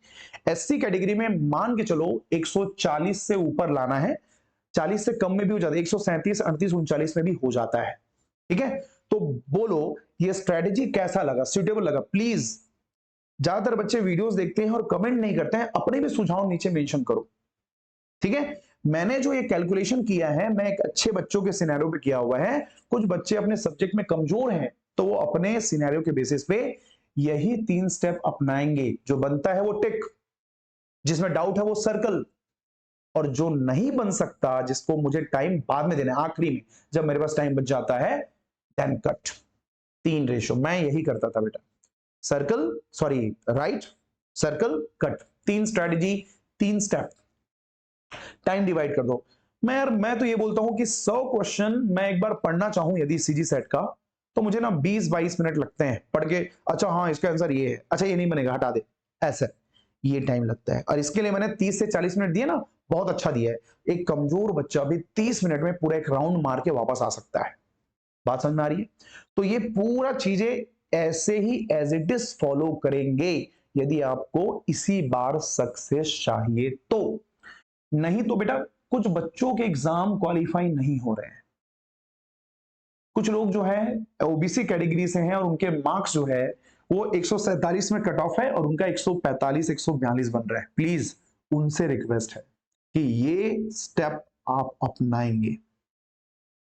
एससी कैटेगरी में मान के चलो 140 से ऊपर लाना है, 40 से कम में भी हो जाता है, 137 38 39 में भी हो जाता है। ठीक है, तो बोलो ये स्ट्रेटेजी कैसा लगा, सुटेबल लगा? प्लीज, ज्यादातर बच्चे वीडियोस देखते हैं और कमेंट नहीं करते हैं, अपने भी सुझाव नीचे मेंशन करो। ठीक है, मैंने जो ये कैलकुलेशन किया है मैं एक अच्छे बच्चों के सिनेरियो पे किया हुआ है। कुछ बच्चे अपने सब्जेक्ट में कमजोर हैं तो वो अपने सिनेरियो के बेसिस पे यही 3 स्टेप अपनाएंगे। जो बनता है वो टिक, जिसमें डाउट है वो सर्कल, और जो नहीं बन सकता, जिसको मुझे टाइम बाद में देना है, आखिरी में जब मेरे पास टाइम बच जाता है, देन कट। 3 रेशो मैं यही करता था बेटा, circle sorry right circle cut, 3 strategy 3 step, time divide कर दो। मैं तो ये बोलता हूं कि 100 क्वेश्चन मैं एक बार पढ़ना चाहूं यदि सीजी सेट का, तो मुझे ना 20-22 मिनट लगते हैं पढ़ के, अच्छा हाँ इसका आंसर ये है, अच्छा ये नहीं बनेगा हटा दे, ऐसा ये टाइम लगता है। और इसके लिए मैंने 30 से 40 मिनट दिए ना, बहुत अच्छा दिया है। एक कमजोर बच्चा भी 30 मिनट में पूरा एक राउंड मार के वापस आ सकता है। बात समझ में आ रही है? तो ये पूरा चीजें ऐसे ही एज इट इज फॉलो करेंगे यदि आपको इसी बार सक्सेस चाहिए तो। नहीं तो बेटा कुछ बच्चों के एग्जाम क्वालिफाई नहीं हो रहे हैं। कुछ लोग जो है ओबीसी कैटेगरी से हैं और उनके मार्क्स जो है वो 147 में कट ऑफ है और उनका 145 142 बन रहा है। प्लीज उनसे रिक्वेस्ट है कि ये स्टेप आप अपनाएंगे,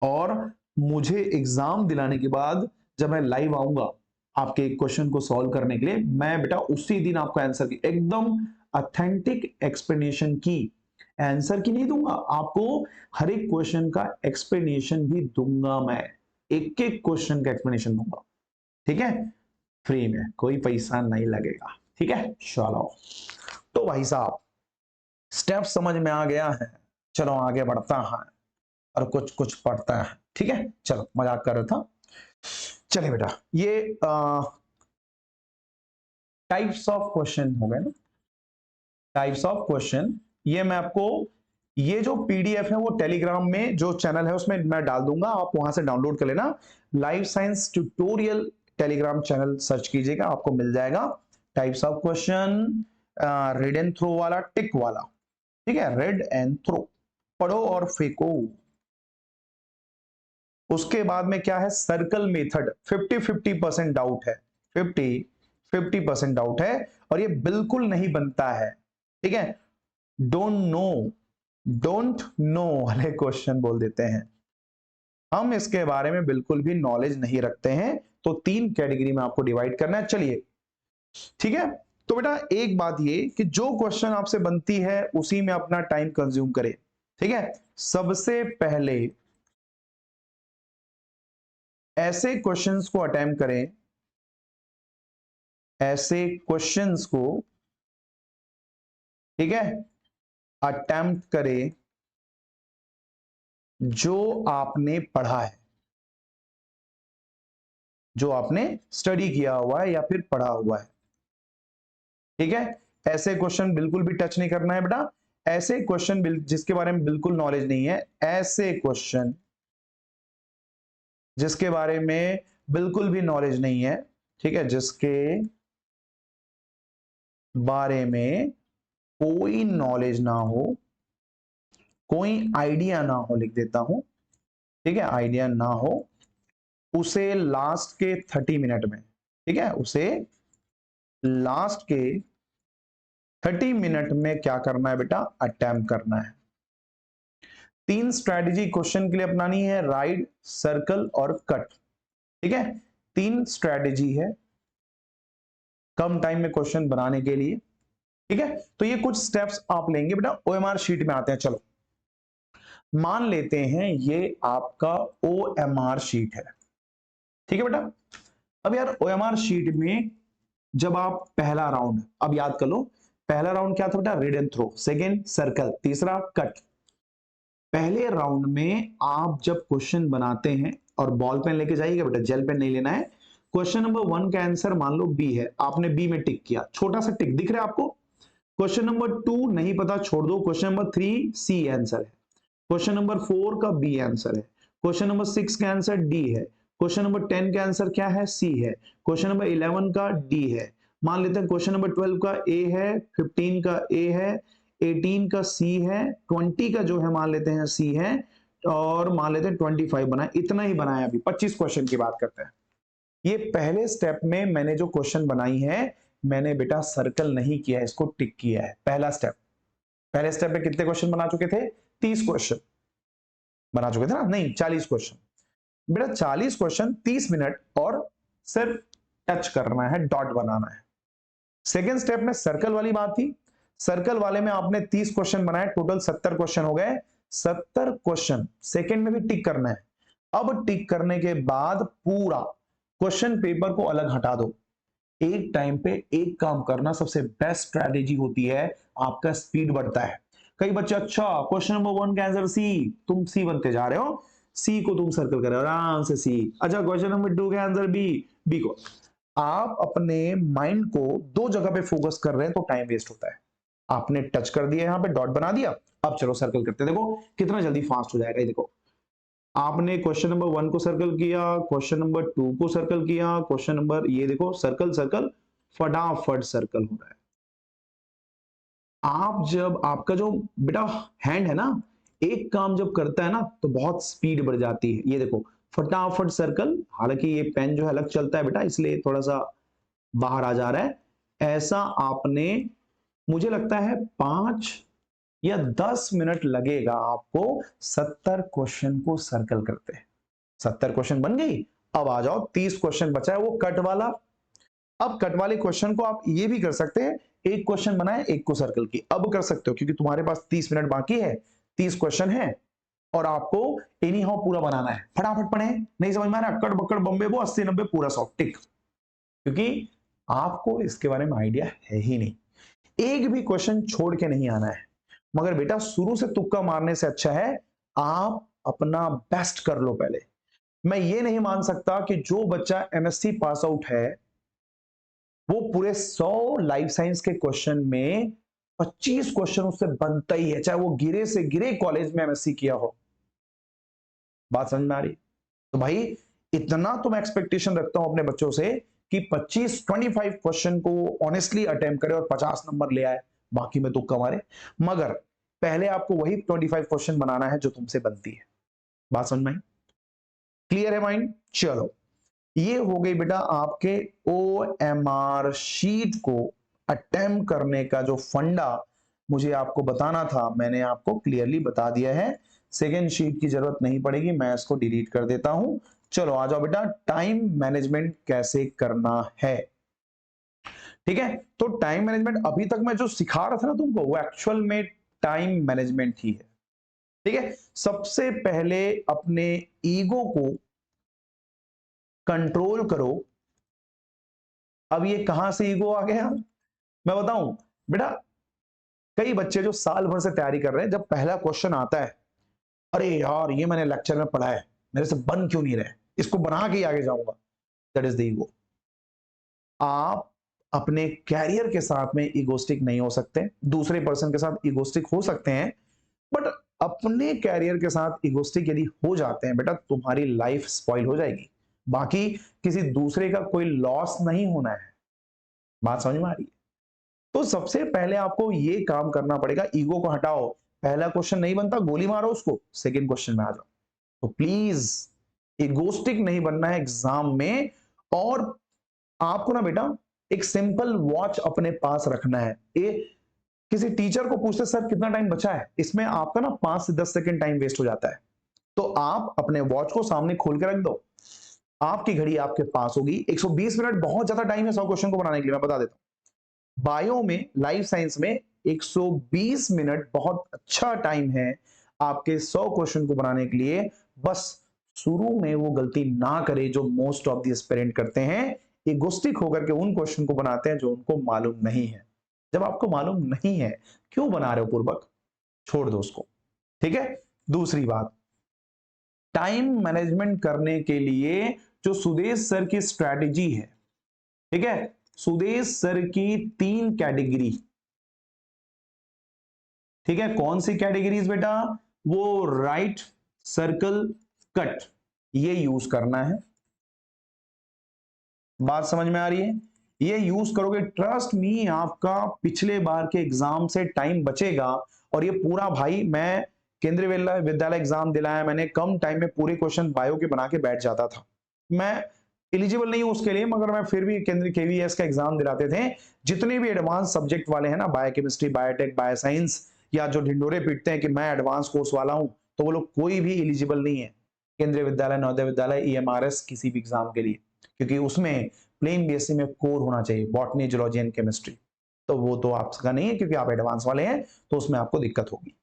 और मुझे एग्जाम दिलाने के बाद जब मैं लाइव आऊंगा आपके क्वेश्चन को सॉल्व करने के लिए, मैं बेटा उसी दिन आपको आंसर की एकदम ऑथेंटिक एक्सप्लेनेशन की, आंसर की नहीं दूंगा आपको, हर एक क्वेश्चन का एक्सप्लेनेशन भी दूंगा। मैं एक एक क्वेश्चन का एक्सप्लेनेशन दूंगा। ठीक है, फ्री में, कोई पैसा नहीं लगेगा। ठीक है, चलो तो भाई साहब स्टेप समझ में आ गया है, चलो आगे बढ़ता है और कुछ कुछ पढ़ता है। ठीक है, चलो मजाक कर रहा था। चलिए बेटा, ये टाइप्स ऑफ क्वेश्चन हो गए ना, टाइप्स ऑफ क्वेश्चन, ये मैं आपको, ये जो पीडीएफ है वो टेलीग्राम में जो चैनल है उसमें मैं डाल दूंगा, आप वहां से डाउनलोड कर लेना। Life science tutorial Telegram channel search कीजिएगा, आपको मिल जाएगा। Types of question, read and throw वाला, टिक वाला। ठीक है, रीड एंड थ्रो, पढ़ो और फेंको। उसके बाद में क्या है, सर्कल मेथड। 50-50% डाउट है, 50-50% डाउट है, और ये बिल्कुल नहीं बनता है। ठीक है, डोंट नो वाले क्वेश्चन बोल देते हैं, हम इसके बारे में बिल्कुल भी नॉलेज नहीं रखते हैं। तो 3 कैटेगरी में आपको डिवाइड करना है। चलिए ठीक है, तो बेटा एक बात ये कि जो क्वेश्चन आपसे बनती है उसी में अपना टाइम कंज्यूम करें। ठीक है, सबसे पहले ऐसे क्वेश्चंस को अटेम्प्ट करें, ऐसे क्वेश्चंस को, ठीक है, अटेम्प्ट करें जो आपने पढ़ा है, जो आपने स्टडी किया हुआ है या फिर पढ़ा हुआ है। ठीक है, ऐसे क्वेश्चन बिल्कुल भी टच नहीं करना है बेटा। ऐसे क्वेश्चन जिसके बारे में बिल्कुल नॉलेज नहीं है, ऐसे क्वेश्चन जिसके बारे में बिल्कुल भी नॉलेज नहीं है, ठीक है, जिसके बारे में कोई नॉलेज ना हो, कोई आइडिया ना हो, लिख देता हूं। ठीक है, आइडिया ना हो, उसे लास्ट के 30 मिनट में, ठीक है, उसे लास्ट के 30 मिनट में क्या करना है बेटा, अटेम्प्ट करना है। 3 स्ट्रैटेजी क्वेश्चन के लिए अपनानी है, राइट, सर्कल और कट। ठीक है, 3 स्ट्रैटेजी है कम टाइम में क्वेश्चन बनाने के लिए। ठीक है, तो ये कुछ स्टेप्स आप लेंगे बेटा। ओएमआर शीट में आते हैं, चलो मान लेते हैं ये आपका ओएमआर शीट है। ठीक है बेटा, अब यार ओएमआर शीट में जब आप पहला राउंड, अब याद कर लो, पहला राउंड क्या था बेटा, read and throw, second circle, तीसरा कट। पहले राउंड में आप जब क्वेश्चन बनाते हैं, और बॉल पेन लेके जाइएगा बेटा, जेल पेन नहीं लेना है, क्वेश्चन नंबर 1 का आंसर मान लो बी है, आपने बी में टिक किया, छोटा सा टिक दिख रहा है आपको। क्वेश्चन नंबर 2 नहीं पता, छोड़ दो। क्वेश्चन नंबर 3 सी आंसर है। क्वेश्चन नंबर 4 का बी आंसर है। क्वेश्चन नंबर 6 का आंसर डी है। क्वेश्चन नंबर 10 का आंसर क्या है? सी है। क्वेश्चन नंबर 11 का डी है। मान लेते हैं क्वेश्चन नंबर 12 का ए है, 15 का ए है, 18 का सी है, 20 का जो है मान लेते हैं सी है, और मान लेते हैं 25 बनाए। इतना ही बनाया, अभी 25 क्वेश्चन की बात करते हैं। ये पहले स्टेप में मैंने जो क्वेश्चन बनाई है, मैंने बेटा सर्कल नहीं किया है, इसको टिक किया है। पहला स्टेप, पहले स्टेप में कितने क्वेश्चन बना चुके थे? 30 क्वेश्चन बना चुके थे ना? नहीं, 40 क्वेश्चन। बेटा 40 क्वेश्चन 30 मिनट और सिर्फ टच करना है, डॉट बनाना है। सेकेंड स्टेप में सर्कल वाली बात थी। सर्कल वाले में आपने 30 क्वेश्चन बनाए, टोटल 70 क्वेश्चन हो गए। 70 क्वेश्चन सेकेंड में भी टिक करना है। अब टिक करने के बाद पूरा क्वेश्चन पेपर को अलग हटा दो। एक टाइम पे एक काम करना सबसे बेस्ट स्ट्रैटेजी होती है, आपका स्पीड बढ़ता है। कई बच्चे, अच्छा क्वेश्चन नंबर 1 का आंसर सी, तुम सी बनते जा रहे हो, सी को तुम सर्कल कर रहे हो आराम से सी। अच्छा क्वेश्चन नंबर 2 का आंसर बी, बी को। आप अपने माइंड को दो जगह पे फोकस कर रहे हैं तो टाइम वेस्ट होता है। आपने टच कर दिया, यहां पे डॉट बना दिया, अब चलो सर्कल करते हैं। देखो कितना जल्दी फास्ट हो जाएगा। ये देखो, आपने क्वेश्चन नंबर 1 को सर्कल किया, क्वेश्चन नंबर 2 को सर्कल किया, क्वेश्चन नंबर, ये देखो सर्कल सर्कल, फटाफट सर्कल हो रहा है। आप जब, आपका जो बेटा हैंड है ना, एक काम जब करता है ना तो बहुत स्पीड बढ़ जाती है। ये देखो फटाफट सर्कल, हालांकि ये पेन जो है अलग चलता है बेटा, इसलिए थोड़ा सा बाहर आ जा रहा है। ऐसा आपने, मुझे लगता है 5 या 10 मिनट लगेगा आपको 70 क्वेश्चन को सर्कल करते हैं। 70 क्वेश्चन बन गई। अब आ जाओ 30 क्वेश्चन बचा है, वो कट वाला। अब कट वाले क्वेश्चन को आप ये भी कर सकते हैं, एक क्वेश्चन बनाए एक को सर्कल की, अब कर सकते हो क्योंकि तुम्हारे पास 30 मिनट बाकी है, 30 क्वेश्चन है और आपको एनी हाउ पूरा बनाना है। फटाफट पढ़े, नहीं समझ में आ रहा, अक्कड़ बक्कड़ बम्बे वो 80 90 पूरा 100 टिक, क्योंकि आपको इसके बारे में आइडिया है ही नहीं। एक भी क्वेश्चन छोड़ के नहीं आना है। मगर बेटा शुरू से तुक्का मारने से अच्छा है आप अपना बेस्ट कर लो पहले। मैं ये नहीं मान सकता कि जो बच्चा एमएससी पास आउट है वो पूरे 100 लाइफ साइंस के क्वेश्चन में 25 क्वेश्चन उससे बनता ही है, चाहे वो गिरे से गिरे कॉलेज में एमएससी किया हो। बात समझ में आ रही? तो भाई इतना तो मैं एक्सपेक्टेशन रखता हूं अपने बच्चों से कि 25 क्वेश्चन को ऑनेस्टली अटेम्प्ट करे और 50 नंबर ले आए, बाकी में तुक्का मारे। मगर पहले आपको वही 25 क्वेश्चन बनाना है जो तुमसे बनती है। बात समझ में आई? क्लियर है माइंड? चलो, ये हो गई बेटा आपके OMR शीट को अटेम्प्ट करने का जो फंडा मुझे आपको बताना था, मैंने आपको क्लियरली बता दिया है। सेकेंड शीट की जरूरत नहीं पड़ेगी, मैं इसको डिलीट कर देता हूं। चलो आ जाओ बेटा, टाइम मैनेजमेंट कैसे करना है। ठीक है, तो टाइम मैनेजमेंट अभी तक मैं जो सिखा रहा था ना तुमको, वो एक्चुअल में टाइम मैनेजमेंट ही है। ठीक है, सबसे पहले अपने ईगो को कंट्रोल करो। अब ये कहां से ईगो आ गया मैं बताऊं बेटा। कई बच्चे जो साल भर से तैयारी कर रहे हैं, जब पहला क्वेश्चन आता है, अरे यार ये मैंने लेक्चर में पढ़ा है, मेरे से बन क्यों नहीं रहे, इसको बना के आगे जाऊंगा। That is the ego. आप अपने कैरियर के साथ में ईगोस्टिक नहीं हो सकते, दूसरे पर्सन के साथ ईगोस्टिक हो सकते हैं, बट अपने कैरियर के साथ ईगोस्टिक यदि हो जाते हैं बेटा, तुम्हारी लाइफ स्पॉइल हो जाएगी। बाकी किसी दूसरे का कोई लॉस नहीं होना है। बात समझ में आ रही है? तो सबसे पहले आपको ये काम करना पड़ेगा, ईगो को हटाओ। पहला क्वेश्चन नहीं बनता, गोली मारो उसको, सेकंड क्वेश्चन में आ जाओ। तो प्लीज ईगोस्टिक नहीं बनना है एग्जाम में। और आपको ना बेटा एक सिंपल वॉच अपने पास रखना है। ये किसी टीचर को पूछते सर कितना टाइम बचा है, इसमें आपका ना 5 से 10 सेकंड टाइम वेस्ट हो जाता है। तो आप अपने वॉच को सामने खोल के रख दो, आपकी घड़ी आपके पास होगी। 120 मिनट बहुत ज्यादा टाइम है 100 क्वेश्चन को बनाने के लिए, मैं बता देता हूं। बायो में, लाइफ साइंस में 120 मिनट बहुत अच्छा टाइम है आपके 100 क्वेश्चन को बनाने के लिए। बस शुरू में वो गलती ना करे जो मोस्ट ऑफ द एस्पिरेंट करते हैं, इगोस्टिक होकर के उन क्वेश्चन को बनाते हैं जो उनको मालूम नहीं है। जब आपको मालूम नहीं है क्यों बना रहे हो पूर्वक, छोड़ दो उसको। ठीक है, दूसरी बात, टाइम मैनेजमेंट करने के लिए जो सुदेश सर की स्ट्रैटेजी है, ठीक है, सुदेश सर की 3 कैटेगरी, ठीक है, कौन सी कैटेगरीज बेटा, वो राइट, सर्कल, कट, ये यूज करना है। बात समझ में आ रही है? ये यूज करोगे, ट्रस्ट मी, आपका पिछले बार के एग्जाम से टाइम बचेगा। और ये पूरा भाई, मैं केंद्रीय विद्यालय एग्जाम दिलाया, मैंने कम टाइम में पूरे क्वेश्चन बायो के बना के बैठ जाता था। मैं एलिजिबल नहीं हूं उसके लिए, मगर मैं फिर भी केंद्रीय केवीएस का एग्जाम दिलाते थे। जितने भी एडवांस सब्जेक्ट वाले हैं ना, बायोकेमिस्ट्री, बायोटेक, बायोसाइंस, या जो ढिंडोरे पीटते हैं कि मैं एडवांस कोर्स वाला हूं, तो वो लोग कोई भी एलिजिबल नहीं है केंद्रीय विद्यालय, नवोदय विद्यालय, ईएमआरएस किसी भी एग्जाम के लिए, क्योंकि उसमें प्लेन बीएससी में कोर होना चाहिए, बॉटनी, जूलॉजी एंड केमिस्ट्री। तो वो तो आपका नहीं है क्योंकि आप एडवांस वाले हैं, तो उसमें आपको दिक्कत होगी।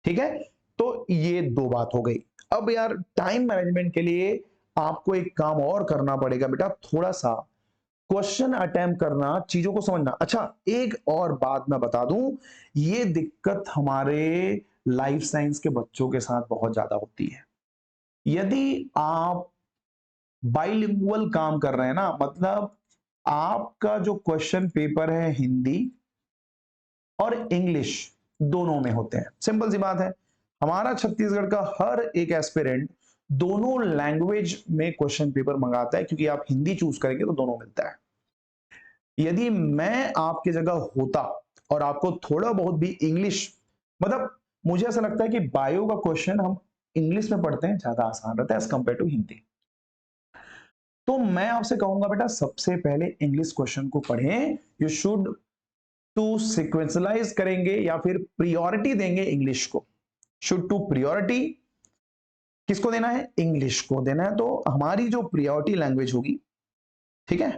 ठीक है, तो ये 2 बात हो गई। अब यार टाइम मैनेजमेंट के लिए आपको एक काम और करना पड़ेगा बेटा, थोड़ा सा क्वेश्चन अटेम्प्ट करना, चीजों को समझना। अच्छा, एक और बात मैं बता दूं, ये दिक्कत हमारे लाइफ साइंस के बच्चों के साथ बहुत ज्यादा होती है। यदि आप बाइलिंगुअल काम कर रहे हैं ना, मतलब आपका जो क्वेश्चन पेपर है हिंदी और इंग्लिश दोनों में होते हैं। सिंपल सी बात है, हमारा छत्तीसगढ़ का हर एक एस्पिरेंट दोनों लैंग्वेज में क्वेश्चन पेपर मंगाता है, क्योंकि आप हिंदी चूज करेंगे तो दोनों मिलता है। यदि मैं आपकी जगह होता और आपको थोड़ा बहुत भी इंग्लिश, मतलब मुझे ऐसा लगता है कि बायो का क्वेश्चन हम इंग्लिश में पढ़ते हैं, ज्यादा आसान रहता है एज कंपेयर टू हिंदी। तो मैं आपसे कहूंगा बेटा, सबसे पहले इंग्लिश क्वेश्चन को पढ़ें। यू शुड टू सिक्वेंशलाइज करेंगे या फिर प्रियोरिटी देंगे इंग्लिश को। शुड टू प्रियोरिटी किसको देना है? इंग्लिश को देना है। तो हमारी जो प्रियोरिटी लैंग्वेज होगी, ठीक है,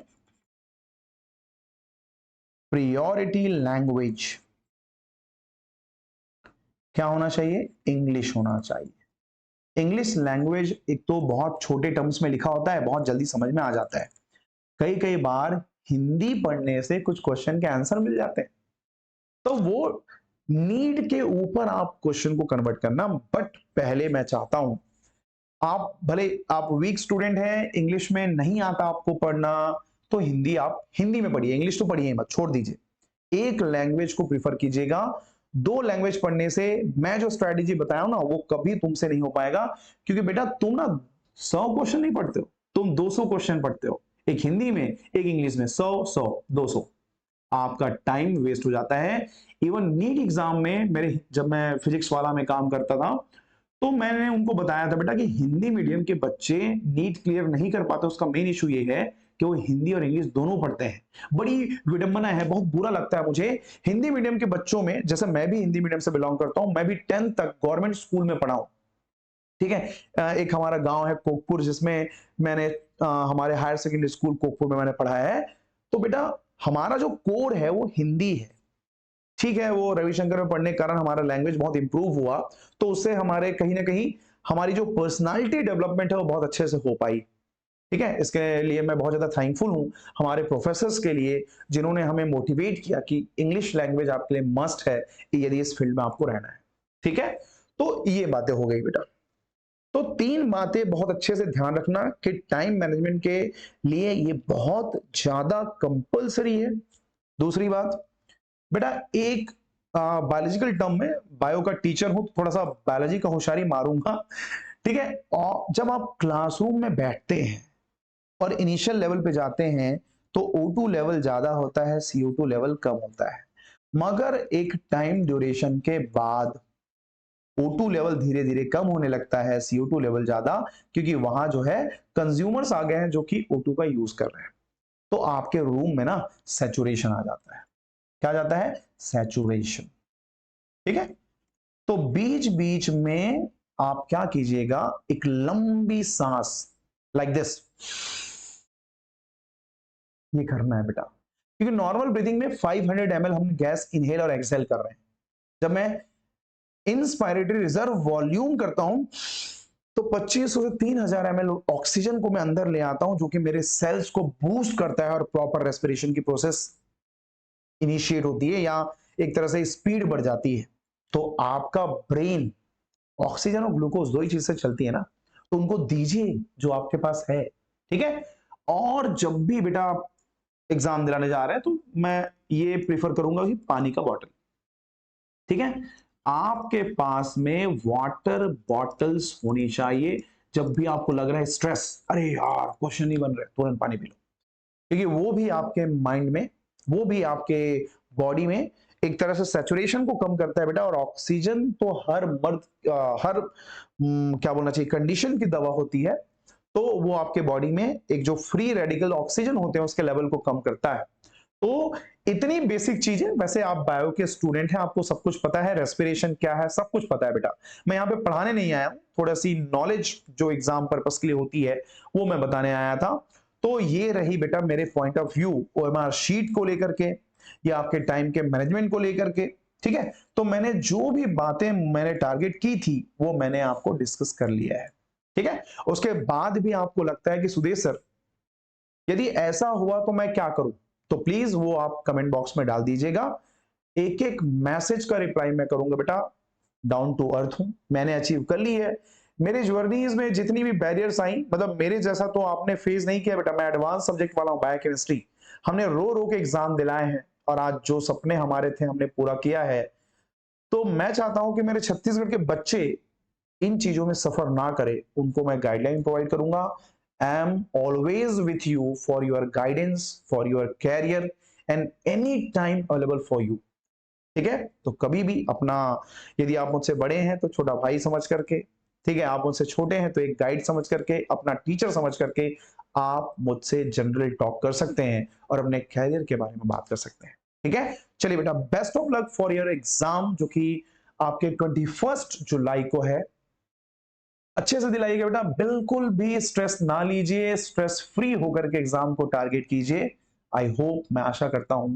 प्रियोरिटी लैंग्वेज क्या होना चाहिए? इंग्लिश होना चाहिए। इंग्लिश लैंग्वेज एक तो बहुत छोटे टर्म्स में लिखा होता है, बहुत जल्दी समझ में आ जाता है। कई कई बार हिंदी पढ़ने से कुछ क्वेश्चन के आंसर मिल जाते हैं, तो वो नीड के ऊपर आप क्वेश्चन को कन्वर्ट करना। बट पहले मैं चाहता हूं, आप भले आप वीक स्टूडेंट हैं, इंग्लिश में नहीं आता आपको पढ़ना, तो हिंदी आप हिंदी में पढ़िए, इंग्लिश तो पढ़िए मत, छोड़ दीजिए। एक लैंग्वेज को प्रीफर कीजिएगा। 2 लैंग्वेज पढ़ने से मैं जो स्ट्रेटेजी बताया हूं ना, वो कभी तुमसे नहीं हो पाएगा, क्योंकि बेटा तुम ना 100 क्वेश्चन नहीं पढ़ते हो, तुम 200 क्वेश्चन पढ़ते हो, एक हिंदी में एक इंग्लिश में। 100 200 आपका टाइम वेस्ट हो जाता है। इवन नीट एग्जाम में मेरे, जब मैं फिजिक्स वाला में काम करता था, तो मैंने उनको बताया था बेटा कि हिंदी मीडियम के बच्चे नीट क्लियर नहीं कर पाते, उसका मेन इशू ये है कि वो हिंदी और इंग्लिश दोनों पढ़ते हैं। बड़ी विडंबना है, बहुत बुरा लगता है मुझे। हिंदी मीडियम के बच्चों में, जैसे मैं भी हिंदी मीडियम से बिलोंग करता हूं, मैं भी 10th तक गवर्नमेंट स्कूल में पढ़ा हूं, ठीक है। एक हमारा गांव है कोकपुर, जिसमें मैंने हमारे हायर सेकेंडरी स्कूल कोकपुर में मैंने पढ़ा है। तो बेटा हमारा जो कोर है वो हिंदी है, ठीक है। वो रविशंकर में पढ़ने के कारण हमारा लैंग्वेज बहुत इंप्रूव हुआ, तो उससे हमारे कहीं ना कहीं हमारी जो पर्सनालिटी डेवलपमेंट है वो बहुत अच्छे से हो पाई, ठीक है। इसके लिए मैं बहुत ज्यादा थैंकफुल हूं हमारे प्रोफेसर्स के लिए, जिन्होंने हमें मोटिवेट किया कि इंग्लिश लैंग्वेज आपके लिए मस्ट है यदि इस फील्ड में आपको रहना है, ठीक है। तो ये बातें हो गई बेटा। तो 3 बातें बहुत अच्छे से ध्यान रखना कि टाइम मैनेजमेंट के लिए ये बहुत ज्यादा कंपलसरी है। दूसरी बात बेटा, एक बायोलॉजिकल टर्म में, बायो का टीचर हूं, थोड़ा सा बायोलॉजी का होशियारी मारूंगा, ठीक है। और जब आप क्लासरूम में बैठते हैं और इनिशियल लेवल पे जाते हैं, तो O2 लेवल ज्यादा होता है, CO2 लेवल कम होता है। मगर एक टाइम ड्यूरेशन के बाद O2 लेवल धीरे धीरे कम होने लगता है, CO2 लेवल ज्यादा, क्योंकि वहां जो है कंज्यूमर्स आ गए हैं जो कि O2 का यूज कर रहे हैं। तो आपके रूम में ना सैचुरेशन आ जाता है। क्या आ जाता है? सैचुरेशन, ठीक है। तो बीच बीच में आप क्या कीजिएगा, एक लंबी सांस लाइक दिस, ये करना है बेटा, क्योंकि नॉर्मल ब्रीदिंग में 500 ml हम गैस इनहेल और एक्सहेल कर रहे हैं। जब मैं इंस्पायरेटरी रिजर्व वॉल्यूम करता हूं, तो 2500 से 3000 ml ऑक्सीजन को मैं अंदर ले आता हूं, जो कि मेरे सेल्स को बूस्ट करता है और प्रॉपर रेस्पिरेशन की प्रोसेस इनिशिएट होती है, या एक तरह से स्पीड बढ़ जाती है। तो आपका ब्रेन, ऑक्सीजन और ग्लूकोज 2 ही चीज से चलती है ना, तो उनको दीजिए जो आपके पास है। ठीक है। और जब भी बेटा आप एग्जाम दिलाने जा रहे हैं तो मैं ये प्रीफर करूंगा कि पानी का बॉटल, ठीक है, आपके पास में वाटर बॉटल्स होनी चाहिए। जब भी आपको लग रहा है स्ट्रेस, अरे यार क्वेश्चन नहीं बन रहे, तुरंत पानी पी लो, क्योंकि वो भी आपके माइंड में, वो भी आपके बॉडी में एक तरह से सैचुरेशन को कम करता है बेटा। और ऑक्सीजन तो हर मर्द हर क्या बोलना चाहिए, कंडीशन की दवा होती है। तो वो आपके बॉडी में एक जो फ्री रेडिकल ऑक्सीजन होते हैं उसके लेवल को कम करता है। तो इतनी बेसिक चीजें, वैसे आप बायो के स्टूडेंट हैं, आपको सब कुछ पता है, रेस्पिरेशन क्या है सब कुछ पता है बेटा। मैं यहाँ पे पढ़ाने नहीं आया हूँ, थोड़ा सी नॉलेज जो एग्जाम पर्पस के लिए होती है वो मैं बताने आया था। तो ये रही बेटा मेरे point of view OMR sheet को लेकर के या आपके टाइम के मैनेजमेंट को लेकर के, ठीक है। तो मैंने जो भी बातें मैंने टारगेट की थी वो मैंने आपको डिस्कस कर लिया है, ठीक है। उसके बाद भी आपको लगता है कि सुदेश सर यदि ऐसा हुआ तो मैं क्या करूं, तो प्लीज वो आप कमेंट बॉक्स में डाल दीजिएगा। एक एक मैसेज का रिप्लाई मैं करूंगा बेटा। डाउन टू अर्थ हूं, मैंने अचीव कर ली है। मेरे जर्नीज में जितनी भी बैरियर्स आई, मतलब मेरे जैसा तो आपने फेस नहीं किया बेटा, मैं एडवांस सब्जेक्ट वाला हूं बायोकेमिस्ट्री। हमने रो रो के एग्जाम दिलाए हैं और आज जो सपने हमारे थे हमने पूरा किया है। तो मैं चाहता हूं कि मेरे छत्तीसगढ़ के बच्चे इन चीजों में सफर ना करे, उनको मैं गाइडलाइन प्रोवाइड करूंगा। I am always with you for your guidance, for your career and any time available for you, ठीक है। तो कभी भी अपना, यदि आप मुझसे बड़े हैं तो छोटा भाई समझ करके, ठीक है, आप मुझसे छोटे हैं तो एक गाइड समझ करके, अपना टीचर समझ करके आप मुझसे जनरल टॉक कर सकते हैं और अपने कैरियर के बारे में बात कर सकते हैं, ठीक है। चलिए बेटा, best of luck for your exam जो कि आपके 21 जुलाई को है। अच्छे से दिलाइएगा बेटा, बिल्कुल भी स्ट्रेस ना लीजिए, स्ट्रेस फ्री होकर के एग्जाम को टारगेट कीजिए। आई होप, मैं आशा करता हूं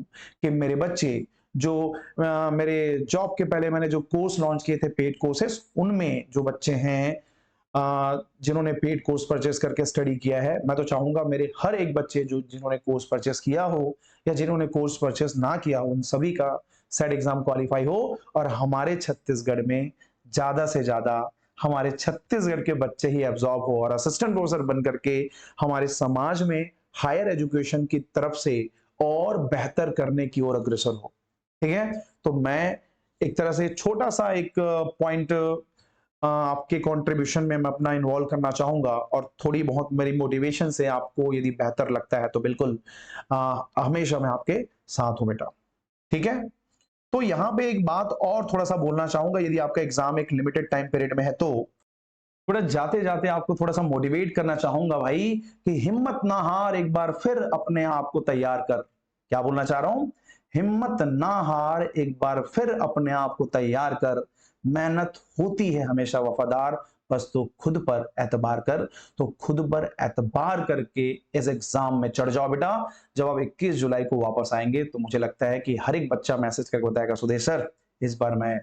कि मेरे बच्चे जो मेरे जॉब के पहले मैंने जो कोर्स लॉन्च किए थे पेड कोर्सेस, उनमें जो बच्चे हैं जिन्होंने पेड कोर्स परचेस करके स्टडी किया है, मैं तो चाहूंगा मेरे हर एक बच्चे जो जिन्होंने कोर्स परचेस किया हो या जिन्होंने कोर्स परचेस ना किया हो, उन सभी का सेट एग्जाम क्वालिफाई हो और हमारे छत्तीसगढ़ में ज्यादा से ज्यादा हमारे छत्तीसगढ़ के बच्चे ही एब्जॉर्ब हो और असिस्टेंट प्रोफेसर बन करके हमारे समाज में हायर एजुकेशन की तरफ से और बेहतर करने की ओर अग्रसर हो, ठीक है। तो मैं एक तरह से छोटा सा एक पॉइंट आपके कंट्रीब्यूशन में मैं अपना इन्वॉल्व करना चाहूंगा और थोड़ी बहुत मेरी मोटिवेशन से आपको यदि बेहतर लगता है तो बिल्कुल हमेशा मैं आपके साथ हूं बेटा, ठीक है। तो यहां पे एक बात और थोड़ा सा बोलना चाहूंगा, यदि आपका एग्जाम एक लिमिटेड टाइम पीरियड में है तो थोड़ा जाते जाते आपको थोड़ा सा मोटिवेट करना चाहूंगा भाई कि हिम्मत ना हार, एक बार फिर अपने आप को तैयार कर। क्या बोलना चाह रहा हूं, हिम्मत ना हार, एक बार फिर अपने आप को तैयार कर। मेहनत होती है हमेशा वफादार, बस तो खुद पर एतबार कर। तो खुद पर एतबार करके इस एग्जाम में चढ़ जाओ बेटा। जब आप 21 जुलाई को वापस आएंगे तो मुझे लगता है कि हर एक बच्चा मैसेज करके बताएगा सुदेश सर इस बार मैं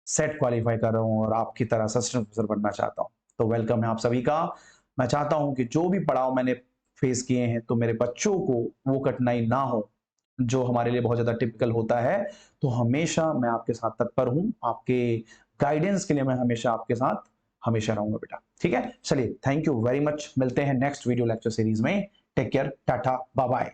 सेट क्वालिफाई कर रहा हूं और आपकी तरह असिस्टेंट प्रोफेसर बनना चाहता हूं। तो वेलकम है आप सभी का। मैं चाहता हूं कि जो भी पड़ाव मैंने फेस किए हैं तो मेरे बच्चों को वो कठिनाई ना हो जो हमारे लिए बहुत ज्यादा टिपिकल होता है। तो हमेशा मैं आपके साथ तत्पर हूं, आपके गाइडेंस के लिए मैं हमेशा आपके साथ हमेशा रहूंगा बेटा, ठीक है। चलिए, थैंक यू वेरी मच, मिलते हैं नेक्स्ट वीडियो लेक्चर सीरीज में। Take care, tata, bye bye.